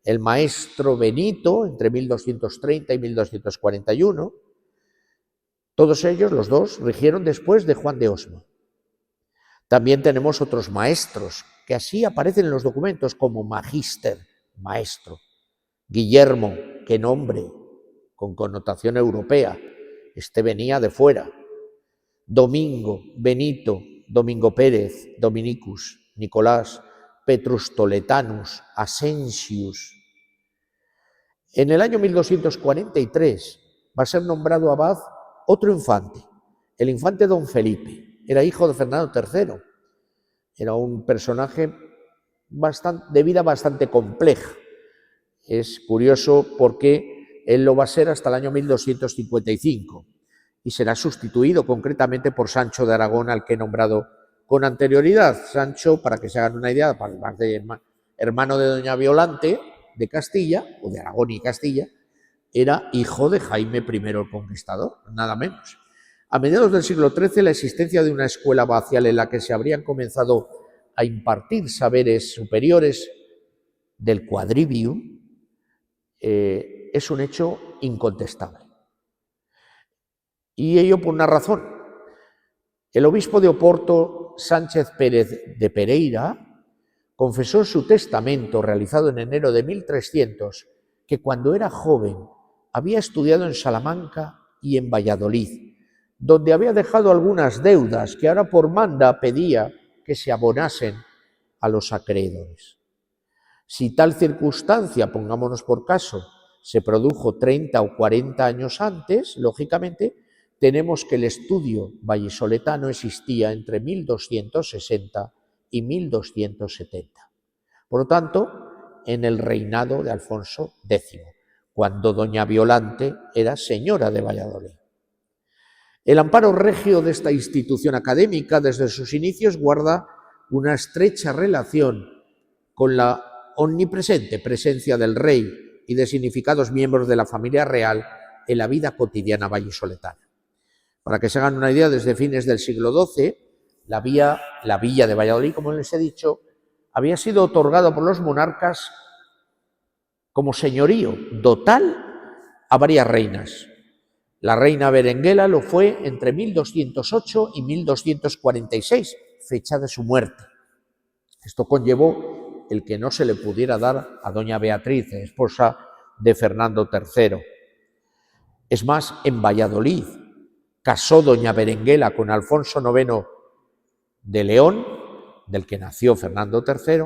el maestro Benito entre 1230 y 1241. Todos ellos, los 2, rigieron después de Juan de Osma. También tenemos otros maestros que así aparecen en los documentos como Magister, maestro. Guillermo, qué nombre, con connotación europea, este venía de fuera. Domingo, Benito, Domingo Pérez, Dominicus, Nicolás, Petrus Toletanus, Ascensius. En el año 1243 va a ser nombrado abad otro infante, el infante don Felipe. Era hijo de Fernando III. Era un personaje de vida bastante compleja. Es curioso porque él lo va a ser hasta el año 1255 y será sustituido concretamente por Sancho de Aragón, al que he nombrado con anterioridad. Sancho, para que se hagan una idea, hermano de doña Violante de Castilla, o de Aragón y Castilla, era hijo de Jaime I el Conquistador, nada menos. A mediados del siglo XIII, la existencia de una escuela abacial en la que se habrían comenzado a impartir saberes superiores del quadrivium es un hecho incontestable. Y ello por una razón. El obispo de Oporto, Sánchez Pérez de Pereira, confesó en su testamento, realizado en enero de 1300, que cuando era joven había estudiado en Salamanca y en Valladolid, donde había dejado algunas deudas que ahora por manda pedía que se abonasen a los acreedores. Si tal circunstancia, pongámonos por caso, se produjo 30 o 40 años antes, lógicamente, tenemos que el estudio vallisoletano existía entre 1260 y 1270. Por lo tanto, en el reinado de Alfonso X, cuando doña Violante era señora de Valladolid. El amparo regio de esta institución académica desde sus inicios guarda una estrecha relación con la omnipresente presencia del rey y de significados miembros de la familia real en la vida cotidiana vallisoletana. Para que se hagan una idea, desde fines del siglo XII, la villa de Valladolid, como les he dicho, había sido otorgada por los monarcas como señorío dotal a varias reinas. La reina Berenguela lo fue entre 1208 y 1246, fecha de su muerte. Esto conllevó el que no se le pudiera dar a doña Beatriz, esposa de Fernando III. Es más, en Valladolid casó doña Berenguela con Alfonso IX de León, del que nació Fernando III,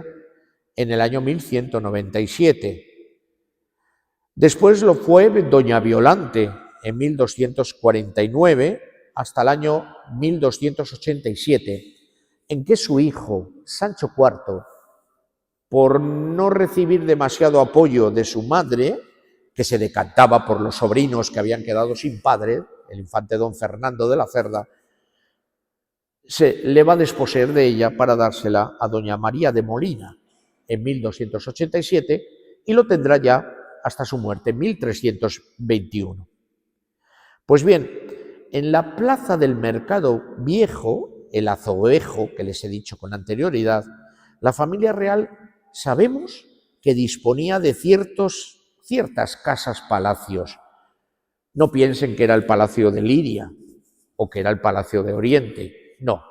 en el año 1197. Después lo fue doña Violante en 1249 hasta el año 1287, en que su hijo, Sancho IV, por no recibir demasiado apoyo de su madre, que se decantaba por los sobrinos que habían quedado sin padre, el infante don Fernando de la Cerda, se le va a desposeer de ella para dársela a doña María de Molina en 1287 y lo tendrá ya hasta su muerte en 1321. Pues bien, en la plaza del Mercado Viejo, el azovejo que les he dicho con anterioridad, la familia real sabemos que disponía de ciertas casas-palacios. No piensen que era el Palacio de Liria o que era el Palacio de Oriente, no,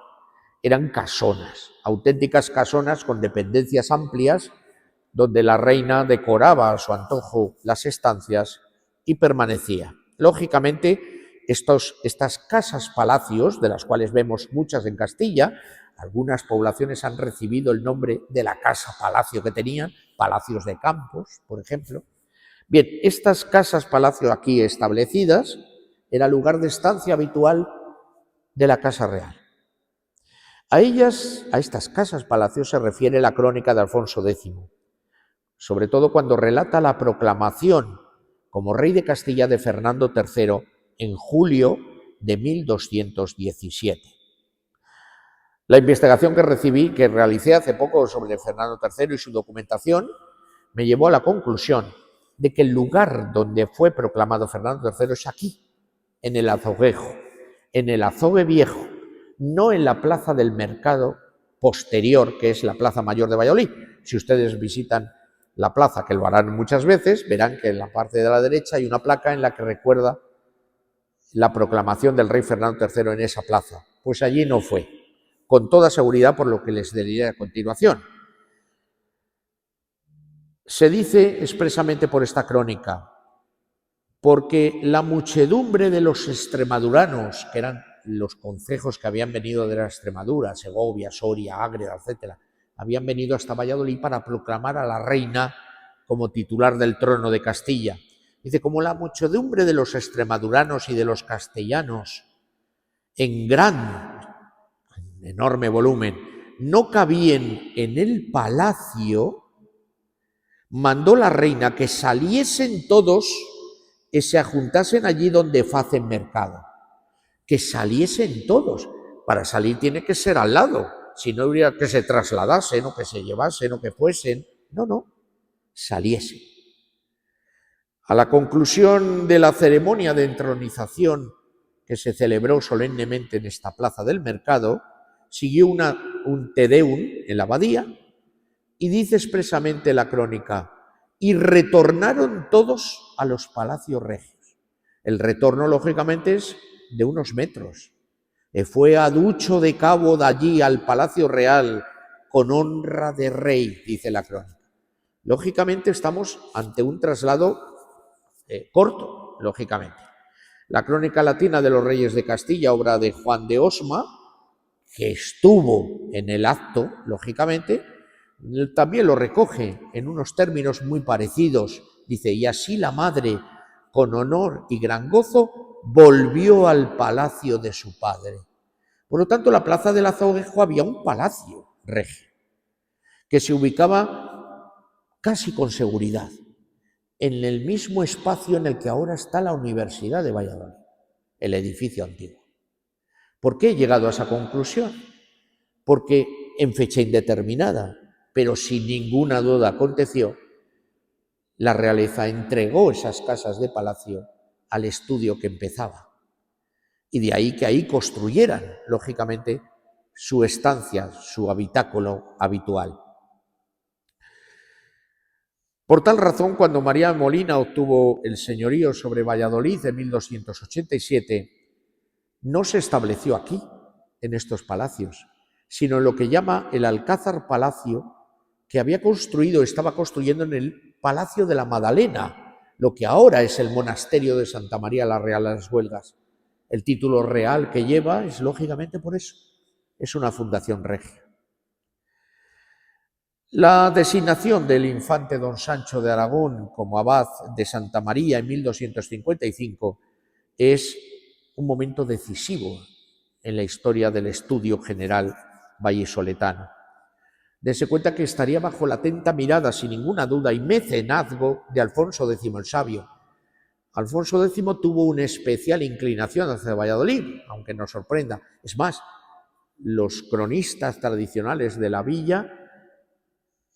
eran casonas, auténticas casonas con dependencias amplias donde la reina decoraba a su antojo las estancias y permanecía. Lógicamente, estas casas-palacios, de las cuales vemos muchas en Castilla, algunas poblaciones han recibido el nombre de la casa-palacio que tenían, palacios de campos, por ejemplo. Bien, estas casas-palacio aquí establecidas era lugar de estancia habitual de la Casa Real. A estas casas-palacios, se refiere la crónica de Alfonso X, sobre todo cuando relata la proclamación como rey de Castilla de Fernando III en julio de 1217. La investigación que realicé hace poco sobre Fernando III y su documentación me llevó a la conclusión de que el lugar donde fue proclamado Fernando III es aquí, en el Azoguejo, en el Azogue Viejo, no en la plaza del mercado posterior, que es la Plaza Mayor de Valladolid. Si ustedes visitan la plaza, que lo harán muchas veces, verán que en la parte de la derecha hay una placa en la que recuerda la proclamación del rey Fernando III en esa plaza. Pues allí no fue, con toda seguridad, por lo que les diré a continuación. Se dice expresamente por esta crónica, porque la muchedumbre de los extremaduranos, que eran los concejos que habían venido de la Extremadura, Segovia, Soria, Ágreda, etc., habían venido hasta Valladolid para proclamar a la reina como titular del trono de Castilla. Dice, como la muchedumbre de los extremaduranos y de los castellanos en enorme volumen no cabían en el palacio, mandó la reina que saliesen todos y se ajuntasen allí donde facen mercado. Que saliesen todos. Para salir tiene que ser al lado. Si no hubiera que se trasladasen o que se llevasen o que fuesen. No, saliesen. A la conclusión de la ceremonia de entronización que se celebró solemnemente en esta plaza del mercado, siguió un Te Deum en la abadía y dice expresamente la crónica, y retornaron todos a los palacios regios. El retorno, lógicamente, es de unos metros. Fue a Ducho de Cabo de allí al Palacio Real con honra de rey, dice la crónica. Lógicamente estamos ante un traslado corto, lógicamente. La crónica latina de los reyes de Castilla, obra de Juan de Osma, que estuvo en el acto, lógicamente, también lo recoge en unos términos muy parecidos. Dice, y así la madre, con honor y gran gozo, volvió al palacio de su padre. Por lo tanto, en la plaza del Azoguejo había un palacio regio, que se ubicaba casi con seguridad en el mismo espacio en el que ahora está la Universidad de Valladolid, el edificio antiguo. ¿Por qué he llegado a esa conclusión? Porque en fecha indeterminada, pero sin ninguna duda aconteció, la realeza entregó esas casas de palacio al estudio que empezaba. Y de ahí que ahí construyeran, lógicamente, su estancia, su habitáculo habitual. Por tal razón, cuando María Molina obtuvo el señorío sobre Valladolid en 1287, no se estableció aquí, en estos palacios, sino en lo que llama el Alcázar Palacio, que estaba construyendo en el Palacio de la Madalena, lo que ahora es el monasterio de Santa María la Real a las Huelgas. El título real que lleva es lógicamente por eso, es una fundación regia. La designación del infante don Sancho de Aragón como abad de Santa María en 1255 es un momento decisivo en la historia del estudio general vallisoletano. Dese cuenta que estaría bajo la atenta mirada, sin ninguna duda, y mecenazgo de Alfonso X el Sabio. Alfonso X tuvo una especial inclinación hacia Valladolid, aunque nos sorprenda. Es más, los cronistas tradicionales de la villa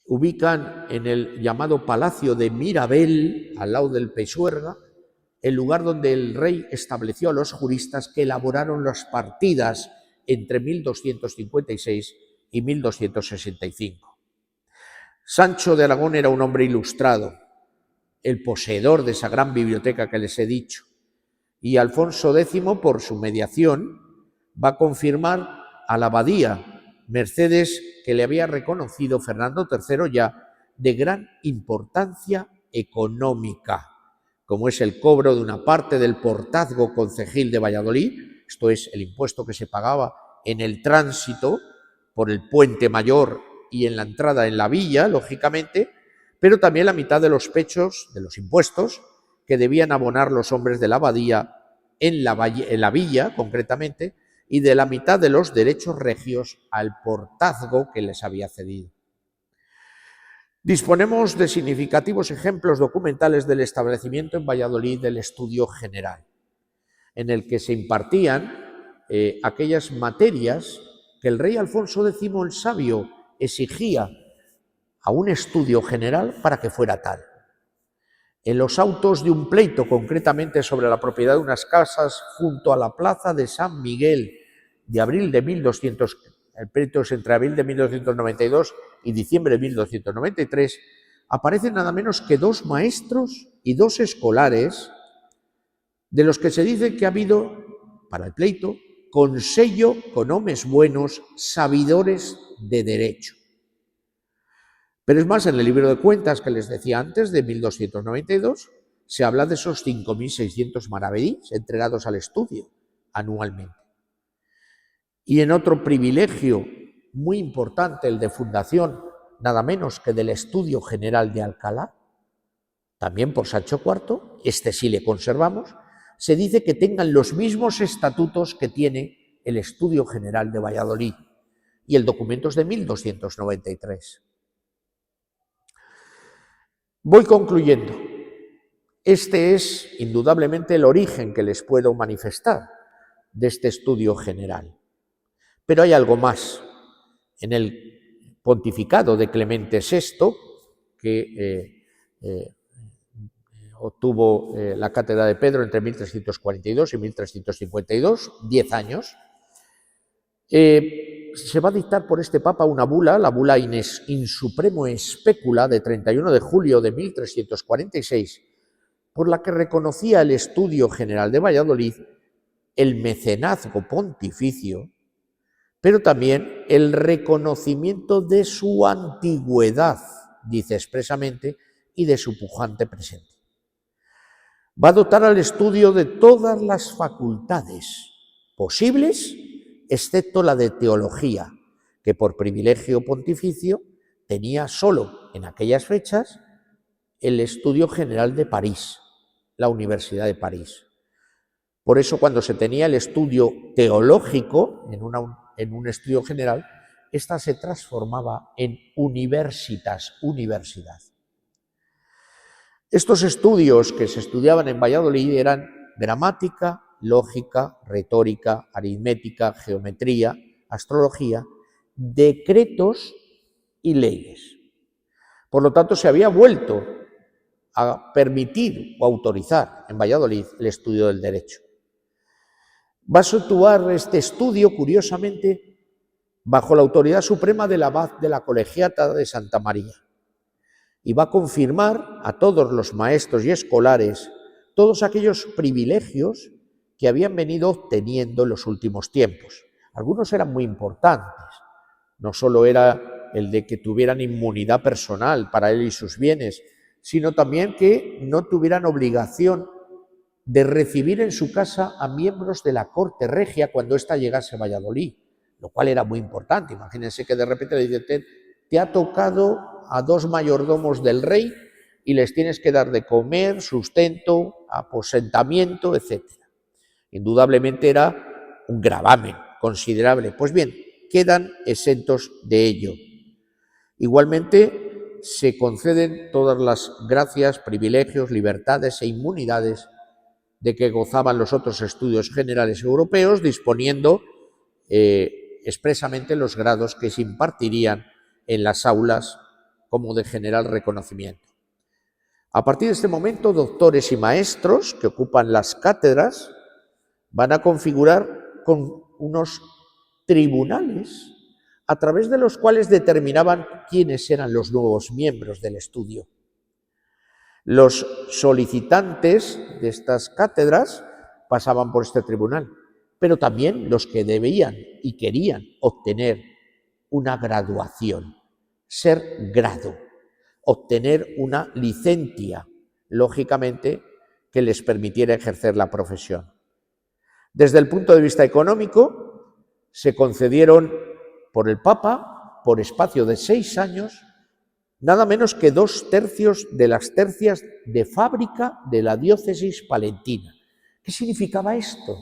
ubican en el llamado Palacio de Mirabel, al lado del Pisuerga, el lugar donde el rey estableció a los juristas que elaboraron las partidas entre 1256 y 1265. Sancho de Aragón era un hombre ilustrado, el poseedor de esa gran biblioteca que les he dicho, y Alfonso X, por su mediación, va a confirmar a la abadía mercedes que le había reconocido Fernando III ya de gran importancia económica, como es el cobro de una parte del portazgo concejil de Valladolid, esto es el impuesto que se pagaba en el tránsito por el Puente Mayor y en la entrada en la villa, lógicamente, pero también la mitad de los pechos, de los impuestos, que debían abonar los hombres de la abadía en la villa, concretamente, y de la mitad de los derechos regios al portazgo que les había cedido. Disponemos de significativos ejemplos documentales del establecimiento en Valladolid del estudio general, en el que se impartían aquellas materias que el rey Alfonso X el Sabio exigía a un estudio general para que fuera tal. En los autos de un pleito, concretamente sobre la propiedad de unas casas junto a la plaza de San Miguel, de abril de 1200, el pleito es entre abril de 1292 y diciembre de 1293, aparecen nada menos que 2 maestros y 2 escolares, de los que se dice que ha habido, para el pleito, consello con homes buenos, sabidores de derecho. Pero es más, en el libro de cuentas que les decía antes, de 1292, se habla de esos 5.600 maravedís entregados al estudio anualmente. Y en otro privilegio muy importante, el de fundación, nada menos que del Estudio General de Alcalá, también por Sancho IV, este sí le conservamos, se dice que tengan los mismos estatutos que tiene el Estudio General de Valladolid, y el documento es de 1293. Voy concluyendo. Este es indudablemente el origen que les puedo manifestar de este estudio general. Pero hay algo más. En el pontificado de Clemente VI, que obtuvo la cátedra de Pedro entre 1342 y 1352, 10 años, se va a dictar por este papa una bula, la bula in supremo specula de 31 de julio de 1346, por la que reconocía el Estudio General de Valladolid el mecenazgo pontificio, pero también el reconocimiento de su antigüedad, dice expresamente, y de su pujante presente. Va a dotar al estudio de todas las facultades posibles, excepto la de teología, que por privilegio pontificio tenía solo en aquellas fechas el Estudio General de París, la Universidad de París. Por eso, cuando se tenía el estudio teológico en un estudio general, esta se transformaba en universitas, universidad. Estos estudios que se estudiaban en Valladolid eran gramática, lógica, retórica, aritmética, geometría, astrología, decretos y leyes. Por lo tanto, se había vuelto a permitir o autorizar en Valladolid el estudio del derecho. Va a situar este estudio, curiosamente, bajo la autoridad suprema del abad de la Colegiata de Santa María, y va a confirmar a todos los maestros y escolares todos aquellos privilegios que habían venido obteniendo en los últimos tiempos. Algunos eran muy importantes, no solo era el de que tuvieran inmunidad personal para él y sus bienes, sino también que no tuvieran obligación de recibir en su casa a miembros de la corte regia cuando ésta llegase a Valladolid, lo cual era muy importante. Imagínense que de repente le dicen, te ha tocado a 2 mayordomos del rey y les tienes que dar de comer, sustento, aposentamiento, etc. Indudablemente era un gravamen considerable. Pues bien, quedan exentos de ello. Igualmente, se conceden todas las gracias, privilegios, libertades e inmunidades de que gozaban los otros estudios generales europeos, disponiendo expresamente los grados que se impartirían en las aulas como de general reconocimiento. A partir de este momento, doctores y maestros que ocupan las cátedras van a configurar con unos tribunales a través de los cuales determinaban quiénes eran los nuevos miembros del estudio. Los solicitantes de estas cátedras pasaban por este tribunal, pero también los que debían y querían obtener una graduación, ser grado, obtener una licencia, lógicamente, que les permitiera ejercer la profesión. Desde el punto de vista económico, se concedieron por el Papa, por espacio de 6 años, nada menos que 2/3 de las tercias de fábrica de la diócesis palentina. ¿Qué significaba esto?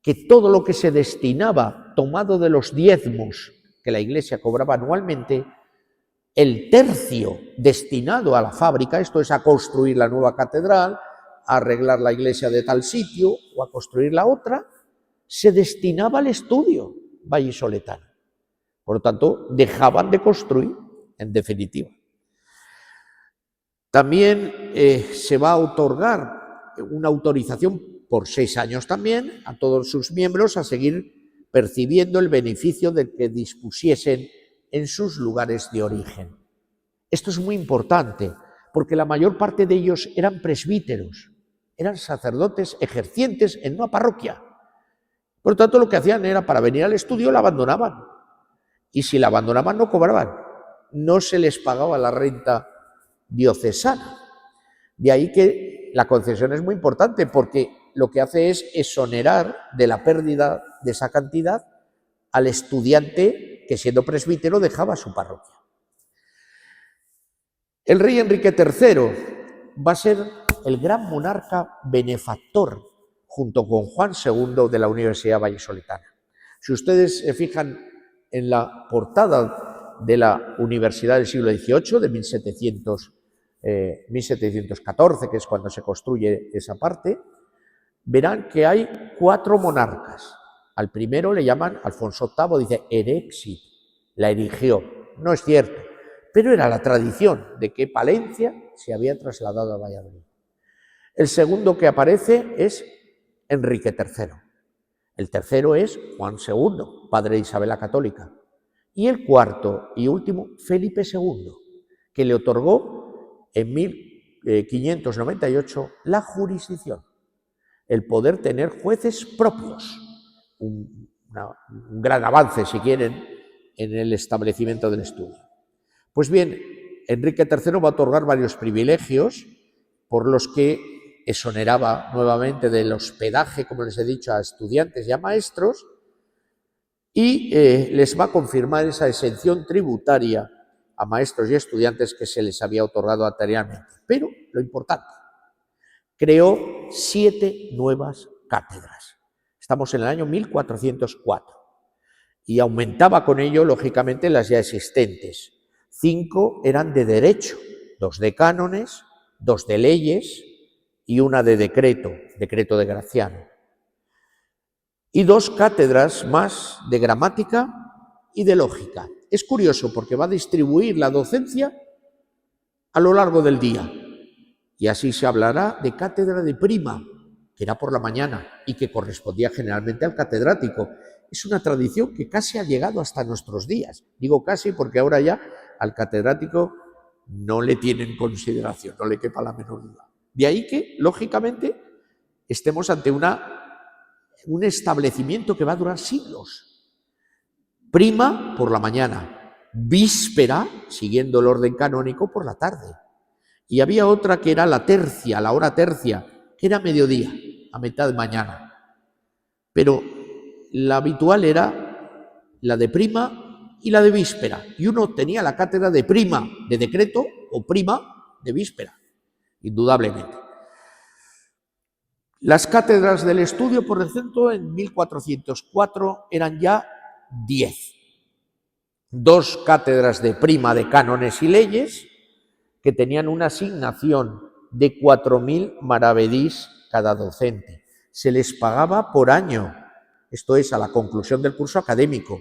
Que todo lo que se destinaba, tomado de los diezmos que la Iglesia cobraba anualmente, el tercio destinado a la fábrica, esto es a construir la nueva catedral, a arreglar la iglesia de tal sitio o a construir la otra, se destinaba al estudio vallisoletano. Por lo tanto, dejaban de construir, en definitiva. También se va a otorgar una autorización por 6 años también a todos sus miembros a seguir percibiendo el beneficio de que dispusiesen en sus lugares de origen. Esto es muy importante, porque la mayor parte de ellos eran presbíteros, eran sacerdotes ejercientes en una parroquia. Por lo tanto, lo que hacían era, para venir al estudio, la abandonaban. Y si la abandonaban, no cobraban. No se les pagaba la renta diocesana. De ahí que la concesión es muy importante, porque lo que hace es exonerar de la pérdida de esa cantidad al estudiante que, siendo presbítero, dejaba su parroquia. El rey Enrique III va a ser el gran monarca benefactor, junto con Juan II, de la Universidad Vallisoletana. Si ustedes se fijan en la portada de la Universidad del siglo XVIII, de 1714, que es cuando se construye esa parte, verán que hay 4 monarcas. Al primero le llaman Alfonso VIII, dice erexit, la erigió. No es cierto, pero era la tradición de que Palencia se había trasladado a Valladolid. El segundo que aparece es Enrique III. El tercero es Juan II, padre de Isabel la Católica. Y el cuarto y último, Felipe II, que le otorgó en 1598 la jurisdicción, el poder tener jueces propios. Un gran avance, si quieren, en el establecimiento del estudio. Pues bien, Enrique III va a otorgar varios privilegios por los que exoneraba nuevamente del hospedaje, como les he dicho, a estudiantes y a maestros, y les va a confirmar esa exención tributaria a maestros y estudiantes que se les había otorgado anteriormente. Pero lo importante, creó 7 nuevas cátedras. Estamos en el año 1404 y aumentaba con ello, lógicamente, las ya existentes. 5 eran de derecho, 2 de cánones, 2 de leyes y una de decreto de Graciano. Y 2 cátedras más de gramática y de lógica. Es curioso porque va a distribuir la docencia a lo largo del día. Y así se hablará de cátedra de prima, que era por la mañana y que correspondía generalmente al catedrático. Es una tradición que casi ha llegado hasta nuestros días. Digo casi porque ahora ya al catedrático no le tienen consideración, no le quepa la menor duda. De ahí que, lógicamente, estemos ante un establecimiento que va a durar siglos. Prima por la mañana, víspera, siguiendo el orden canónico, por la tarde. Y había otra que era la tercia, la hora tercia, que era mediodía, a mitad de mañana. Pero la habitual era la de prima y la de víspera. Y uno tenía la cátedra de prima de decreto o prima de víspera, indudablemente. Las cátedras del estudio, por ejemplo, en 1404 eran ya 10. 2 cátedras de prima de cánones y leyes, que tenían una asignación de 4.000 maravedís cada docente. Se les pagaba por año, esto es, a la conclusión del curso académico.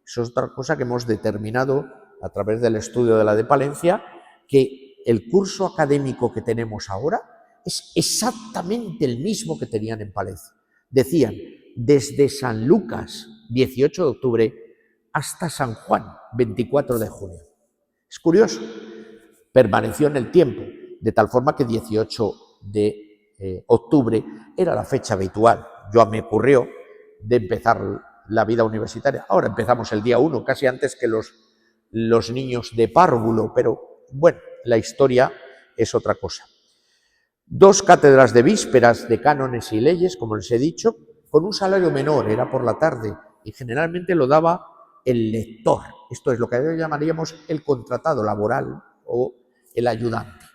Eso es otra cosa que hemos determinado a través del estudio de la de Palencia, que el curso académico que tenemos ahora es exactamente el mismo que tenían en Palencia. Decían, desde San Lucas, 18 de octubre, hasta San Juan, 24 de junio. Es curioso. Permaneció en el tiempo, de tal forma que 18 de octubre era la fecha habitual. Yo me ocurrió de empezar la vida universitaria. Ahora empezamos el día 1, casi antes que los niños de párvulo, pero bueno, la historia es otra cosa. 2 cátedras de vísperas de cánones y leyes, como les he dicho, con un salario menor, era por la tarde, y generalmente lo daba el lector. Esto es lo que llamaríamos el contratado laboral o el ayudante.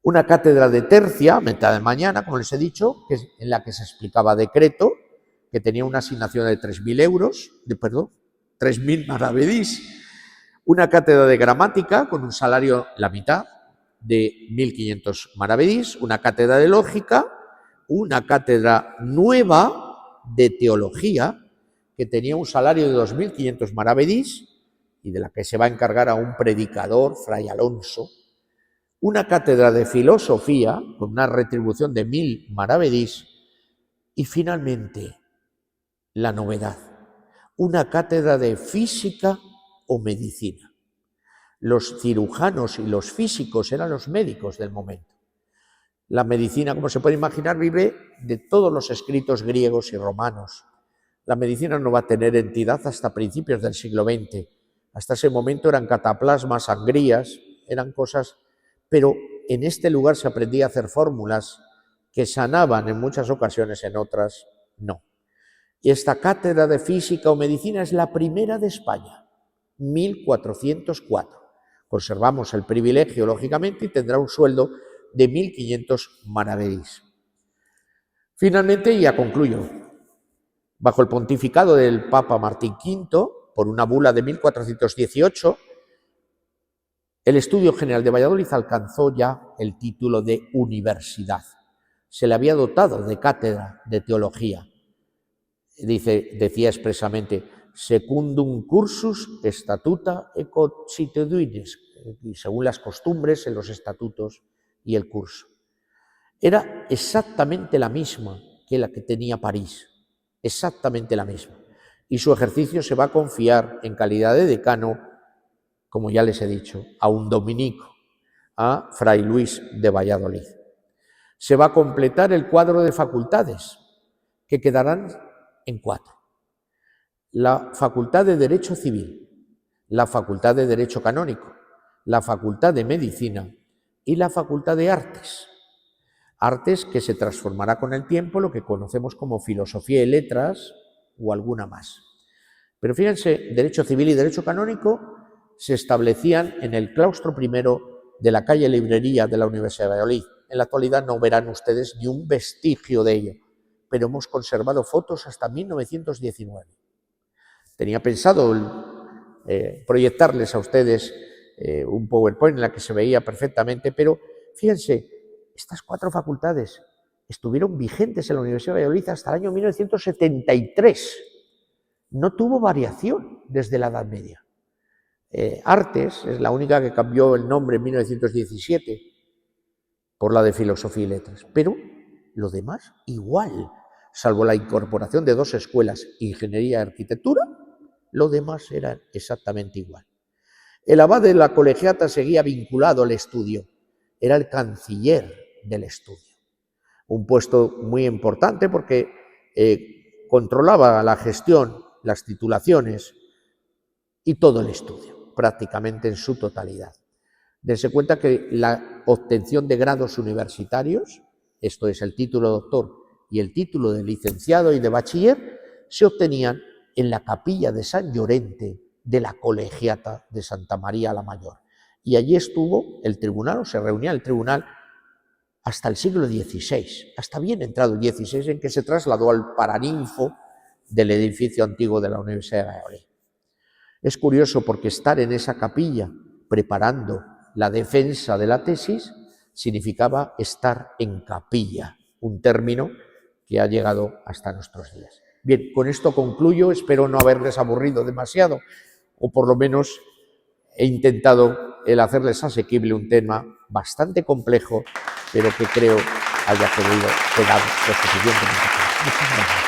Una cátedra de tercia, a mitad de mañana, como les he dicho, que es en la que se explicaba decreto, que tenía una asignación de 3.000 maravedís. Una cátedra de gramática con un salario la mitad, de 1.500 maravedís. Una cátedra de lógica, una cátedra nueva de teología, que tenía un salario de 2.500 maravedís, y de la que se va a encargar a un predicador, Fray Alonso. Una cátedra de filosofía, con una retribución de 1.000 maravedís. Y finalmente, la novedad, una cátedra de física o medicina. Los cirujanos y los físicos eran los médicos del momento. La medicina, como se puede imaginar, vive de todos los escritos griegos y romanos. La medicina no va a tener entidad hasta principios del siglo XX. Hasta ese momento eran cataplasmas, sangrías, eran cosas, pero en este lugar se aprendía a hacer fórmulas que sanaban en muchas ocasiones, en otras no. Y esta cátedra de física o medicina es la primera de España, 1404. Conservamos el privilegio, lógicamente, y tendrá un sueldo de 1.500 maravedís. Finalmente, y ya concluyo, bajo el pontificado del Papa Martín V, por una bula de 1418, el Estudio General de Valladolid alcanzó ya el título de universidad. Se le había dotado de cátedra de teología. Decía expresamente, secundum cursus statuta et consuetudines, según las costumbres en los estatutos y el curso. Era exactamente la misma que la que tenía París, exactamente la misma. Y su ejercicio se va a confiar en calidad de decano, como ya les he dicho, a un dominico, a Fray Luis de Valladolid. Se va a completar el cuadro de facultades, que quedarán en 4. La Facultad de Derecho Civil, la Facultad de Derecho Canónico, la Facultad de Medicina y la Facultad de Artes. Artes que se transformará con el tiempo lo que conocemos como Filosofía y Letras o alguna más. Pero fíjense, Derecho Civil y Derecho Canónico se establecían en el claustro primero de la calle Librería de la Universidad de Valladolid. En la actualidad no verán ustedes ni un vestigio de ello, pero hemos conservado fotos hasta 1919. Tenía pensado proyectarles a ustedes un PowerPoint en la que se veía perfectamente, pero fíjense, estas 4 facultades estuvieron vigentes en la Universidad de Valladolid hasta el año 1973. No tuvo variación desde la Edad Media. Artes es la única que cambió el nombre en 1917 por la de Filosofía y Letras, pero lo demás igual, salvo la incorporación de 2 escuelas, Ingeniería y Arquitectura, lo demás era exactamente igual. El abad de la colegiata seguía vinculado al estudio, era el canciller del estudio, un puesto muy importante porque controlaba la gestión, las titulaciones y todo el estudio, prácticamente en su totalidad. Dense cuenta que la obtención de grados universitarios, esto es el título de doctor y el título de licenciado y de bachiller, se obtenían en la capilla de San Llorente de la colegiata de Santa María la Mayor. Y allí estuvo el tribunal, o se reunía el tribunal, hasta el siglo XVI, hasta bien entrado el XVI, en que se trasladó al paraninfo del edificio antiguo de la Universidad de Valladolid. Es curioso porque estar en esa capilla preparando la defensa de la tesis significaba estar en capilla, un término que ha llegado hasta nuestros días. Bien, con esto concluyo, espero no haberles aburrido demasiado, o por lo menos he intentado el hacerles asequible un tema bastante complejo, pero que creo haya podido quedar lo suficientemente claro. Muchas gracias.